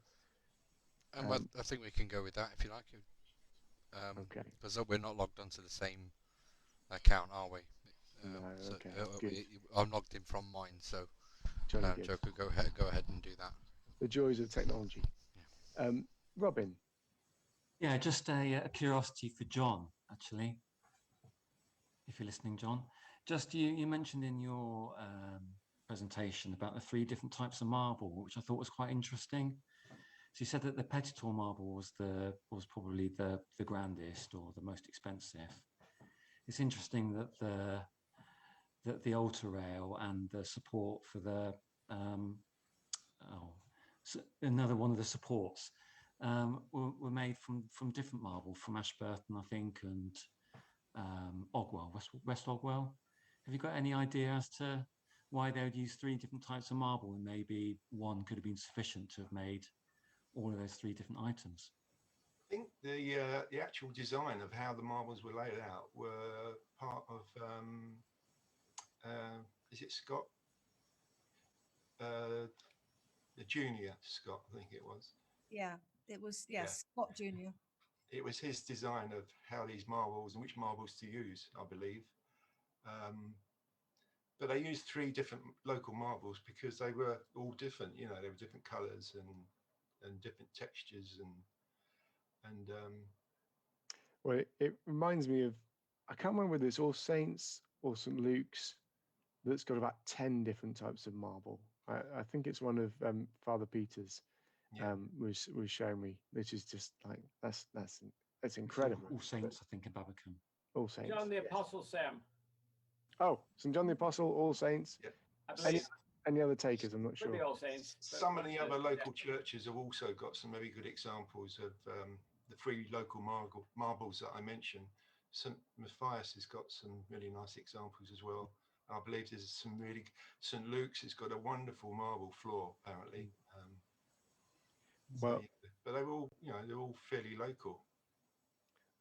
I think we can go with that if you like. Okay. Because we're not logged onto the same account, are we? No, so, okay, I'm logged in from mine, so Joe could go ahead and do that. The joys of technology. Yeah. Robin. Yeah, just a curiosity for John, actually, if you're listening, John. Just you mentioned in your presentation about the 3 different types of marble, which I thought was quite interesting. So you said that the Petitor marble was probably the grandest or the most expensive. It's interesting that the altar rail and the support for the another one of the supports were made from different marble, from Ashburton, I think, and Ogwell, West Ogwell. Have you got any idea as to why they would use 3 different types of marble, and maybe one could have been sufficient to have made all of those 3 different items? I think the actual design of how the marbles were laid out were part of is it Scott? The junior Scott, I think it was. Yeah, it was, yes, Scott Junior. It was his design of how these marbles and which marbles to use, I believe. But they used 3 different local marbles because they were all different. You know, they were different colours and different textures and. Well, it reminds me of, I can't remember whether it's All Saints or St Luke's that's got about 10 different types of marble. I think it's one of Father Peter's was showing me, which is just like that's incredible. All Saints, I think, in Babbacombe. All Saints. John the Apostle, Sam. Oh, St John the Apostle, All Saints. Yeah. Any other takers? I'm not sure. Maybe All Saints. Some of the other local churches have also got some very good examples of the 3 local marbles that I mentioned. St Matthias has got some really nice examples as well. I believe there's some really, St Luke's has got a wonderful marble floor apparently. Well, but they're all, you know, they're all fairly local.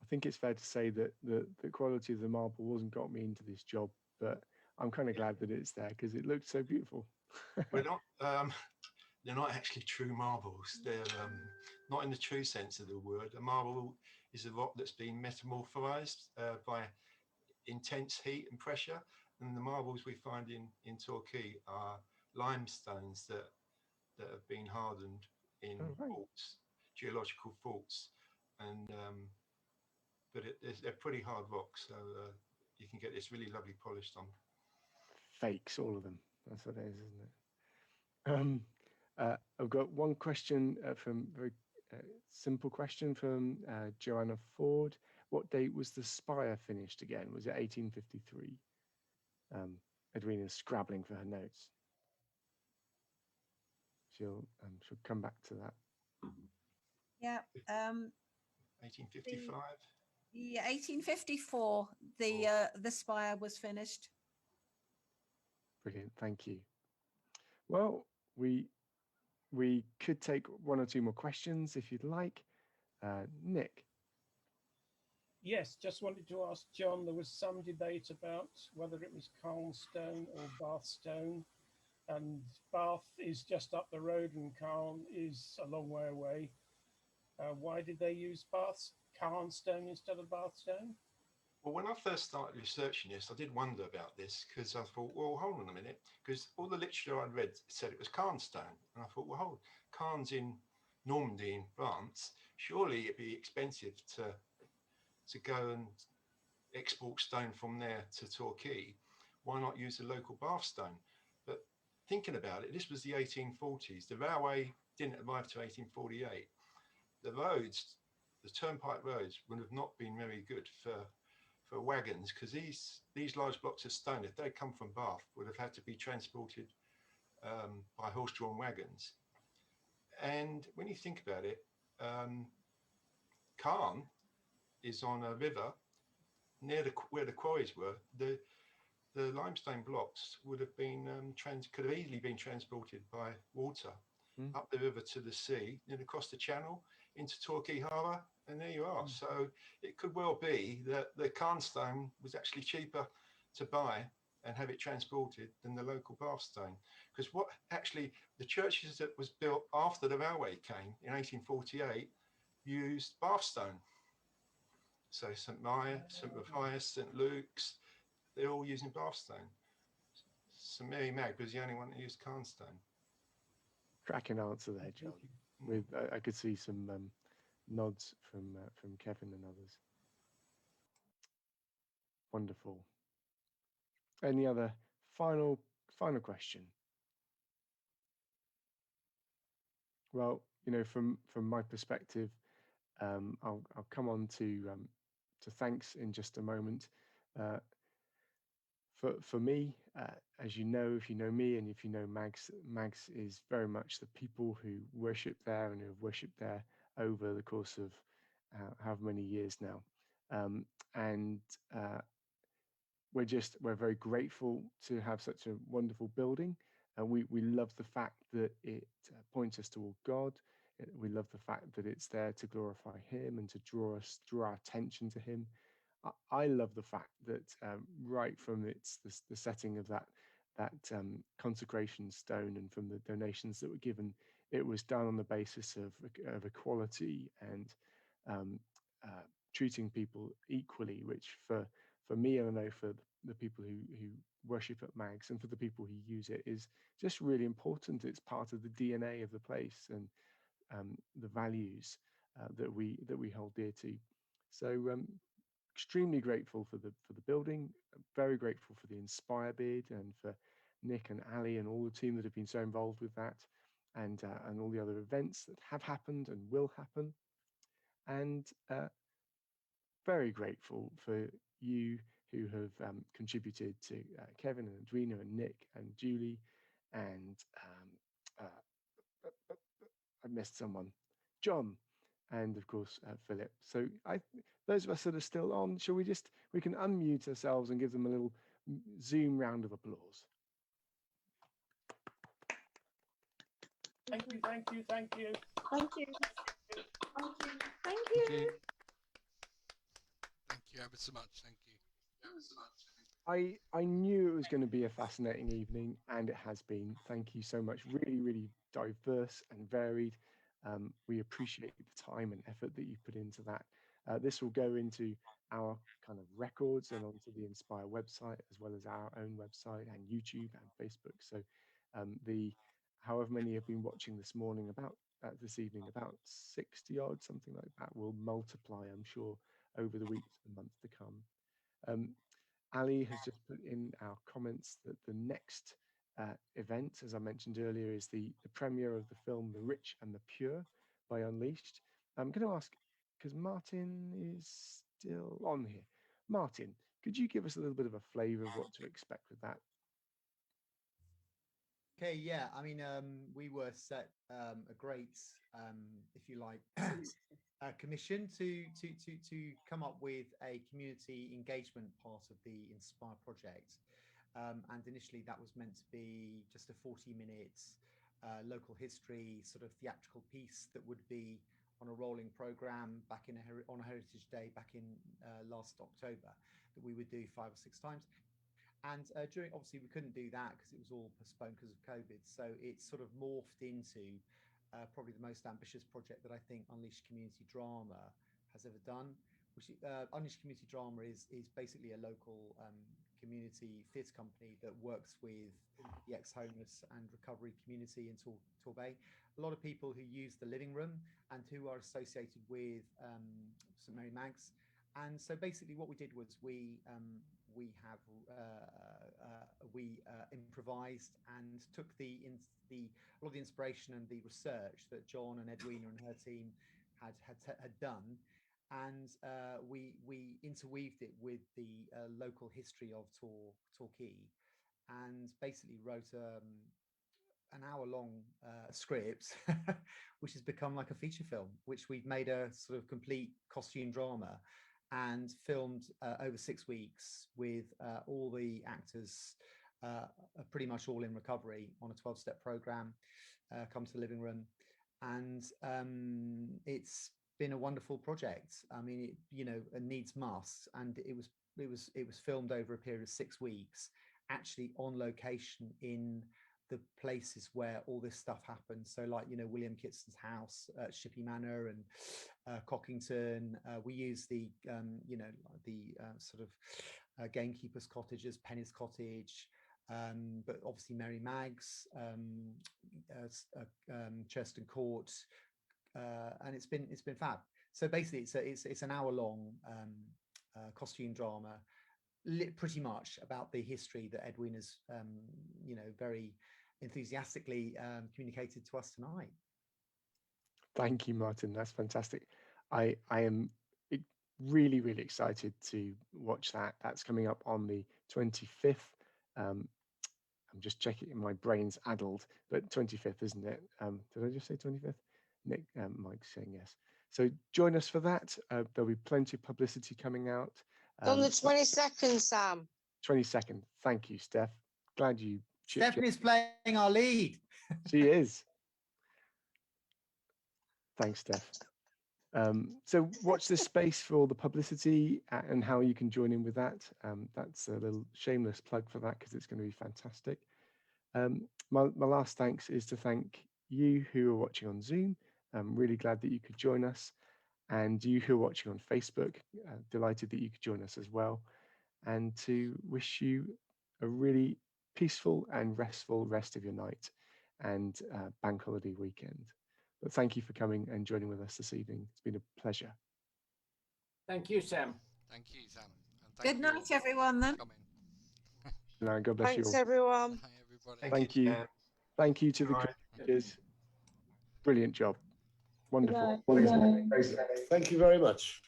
I think it's fair to say that the quality of the marble wasn't got me into this job, but I'm kind of glad that it's there because it looked so beautiful. We're not, they're not actually true marbles. They're not in the true sense of the word. A marble is a rock that's been metamorphosed by intense heat and pressure. And the marbles we find in Torquay are limestones that have been hardened in faults, geological faults, and but they're pretty hard rocks, so you can get this really lovely polished on. Fakes, all of them. That's what it is, isn't it? I've got one question from very simple question from Joanna Ford. What date was the spire finished again? Was it 1853? Edwina's scrabbling for her notes. She'll come back to that. Yeah. 1855. Yeah, 1854. The spire was finished. Brilliant, thank you. Well, we could take 1 or 2 more questions if you'd like. Nick. Yes, just wanted to ask John, there was some debate about whether it was Carlstone or Bathstone, and Bath is just up the road and Carl is a long way away. Why did they use Carlstone instead of Bathstone? Well, when I first started researching this, I did wonder about this because I thought, well, hold on a minute, because all the literature I'd read said it was Carnstone. And I thought, well, hold, Cairns in Normandy in France, surely it'd be expensive to go and export stone from there to Torquay. Why not use the local Bath stone? But thinking about it, this was the 1840s. The railway didn't arrive to 1848. The roads, the turnpike roads, would have not been very good for wagons, because these large blocks of stone, if they'd come from Bath, would have had to be transported by horse-drawn wagons. And when you think about it, Cairn is on a river near where the quarries were. The limestone blocks would have been could have easily been transported by water up the river to the sea, then across the channel into Torquay Harbour, and there you are. So it could well be that the Cairn stone was actually cheaper to buy and have it transported than the local Bath stone, because what actually the churches that was built after the railway came in 1848 used Bath stone. So St Matthias, St Luke's, they're all using Bath stone. St Mary Mag was the only one that used Carnstone. Cracking answer there, John. With I could see some nods from Kevin and others. Wonderful. Any other final question? Well, from my perspective, I'll come on to thanks in just a moment. For me, as you know, if you know me and if you know Mags is very much the people who worship there and who have worshipped there over the course of however many years now. And we're very grateful to have such a wonderful building. And we love the fact that it points us toward God. We love the fact that it's there to glorify Him and to draw our attention to Him. I love the fact that right from the setting of that consecration stone and from the donations that were given, it was done on the basis of equality and treating people equally, which for me, and I know for the people who worship at Mags and for the people who use it, is just really important. It's part of the DNA of the place and the values that we hold dear to. So extremely grateful for the building, very grateful for the Inspire bid and for Nick and Ali and all the team that have been so involved with that, and all the other events that have happened and will happen, and very grateful for you who have contributed to Kevin and Edwina and Nick and Julie, and I missed someone, John, and of course Philip. So those of us that are still on, shall we can unmute ourselves and give them a little Zoom round of applause. Thank you, thank you, thank you. Thank you. Thank you. Thank you. Thank you ever so much. Thank you. I knew it was going to be a fascinating evening, and it has been. Thank you so much. Really, really diverse and varied. We appreciate the time and effort that you put into that. This will go into our kind of records and onto the Inspire website, as well as our own website and YouTube and Facebook. So however many have been watching this morning, this evening, about 60 odd, something like that, will multiply, I'm sure, over the weeks and months to come. Ali has just put in our comments that the next event, as I mentioned earlier, is the premiere of the film The Rich and the Pure by Unleashed. I'm going to ask, because Martin is still on here. Martin, could you give us a little bit of a flavour of what to expect with that? Okay, yeah, I mean, we were set a great, if you like, commission to come up with a community engagement part of the Inspire project. And initially that was meant to be just a 40-minute local history sort of theatrical piece that would be on a rolling program back on a Heritage Day back in last October, that we would do 5 or 6 times. And obviously we couldn't do that because it was all postponed because of COVID. So it sort of morphed into probably the most ambitious project that I think Unleashed Community Drama has ever done. Which Unleashed Community Drama is basically a local community theatre company that works with the ex-homeless and recovery community in Torbay. A lot of people who use the living room and who are associated with St Mary Mags. And so basically what we did was we improvised and took a lot of the inspiration and the research that John and Edwina and her team had done, and we interweaved it with the local history of Torquay, and basically wrote an hour-long script, which has become like a feature film, which we've made a sort of complete costume drama and filmed over 6 weeks with all the actors pretty much all in recovery on a 12-step program, come to the living room. And it's been a wonderful project. I mean, it needs must, and it was filmed over a period of 6 weeks, actually on location in the places where all this stuff happened. So like, William Kitson's house at Shippey Manor and Cockington. We use the, sort of gamekeeper's cottages, Penny's cottage, but obviously Mary Mags, Churston Court, and it's been fab. So basically it's an hour-long costume drama pretty much about the history that Edwina's, very enthusiastically communicated to us tonight. Thank you, Martin. That's fantastic. I am really, really excited to watch that. That's coming up on the 25th. I'm just checking, my brain's addled, but 25th, isn't it? Did I just say 25th? Nick, Mike's saying yes. So join us for that. There'll be plenty of publicity coming out. It's on the 22nd, Sam. 22nd. Thank you, Steph. Glad you chipped in. Stephanie's playing our lead. She is. Thanks, Steph. So watch this space for all the publicity and how you can join in with that. That's a little shameless plug for that because it's going to be fantastic. My last thanks is to thank you who are watching on Zoom. I'm really glad that you could join us. And you who are watching on Facebook, delighted that you could join us as well. And to wish you a really peaceful and restful rest of your night and bank holiday weekend. But thank you for coming and joining with us this evening. It's been a pleasure. Thank you, Sam. Thank you, Sam. And thank Good you all night, everyone, then. for coming. No, God bless Thanks, you all. everyone. Hi, everybody. Thank you. Sam. Thank you to the Bye. creators. Brilliant job. Wonderful. Good night. Thank you very much.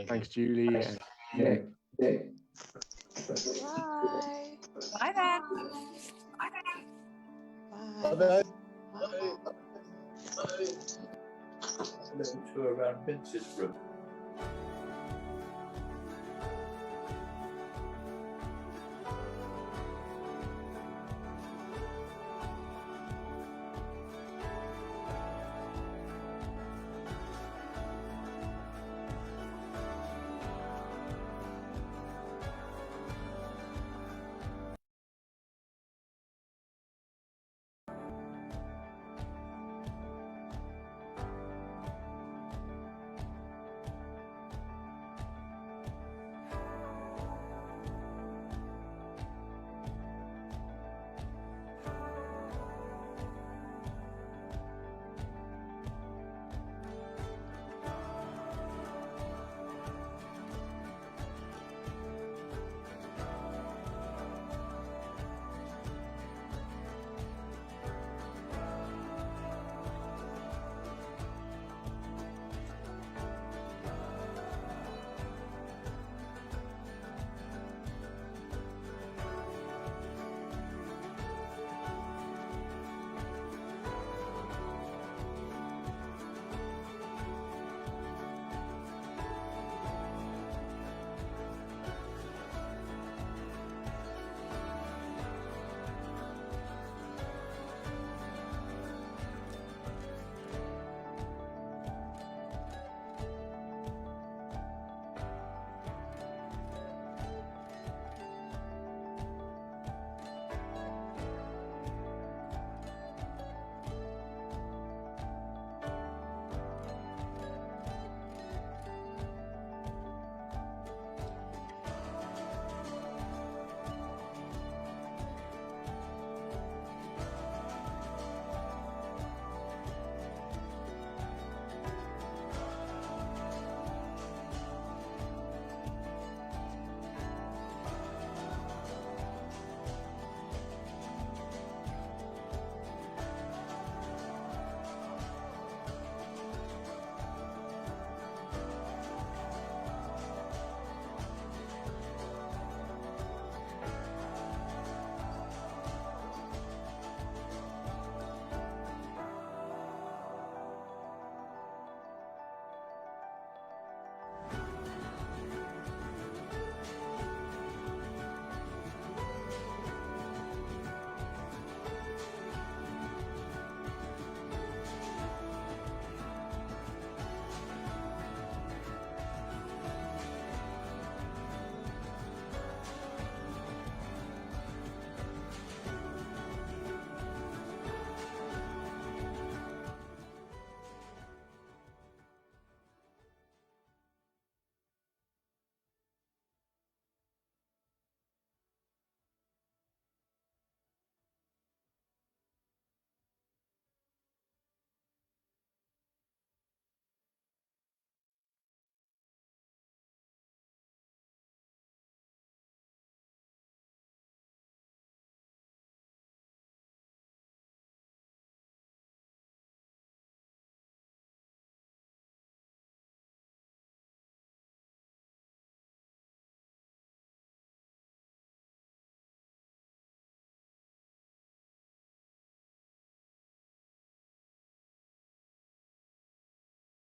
Thanks, Julie. And Nick. Bye. Bye then. Bye. Bye-bye. A little tour around Vince's room.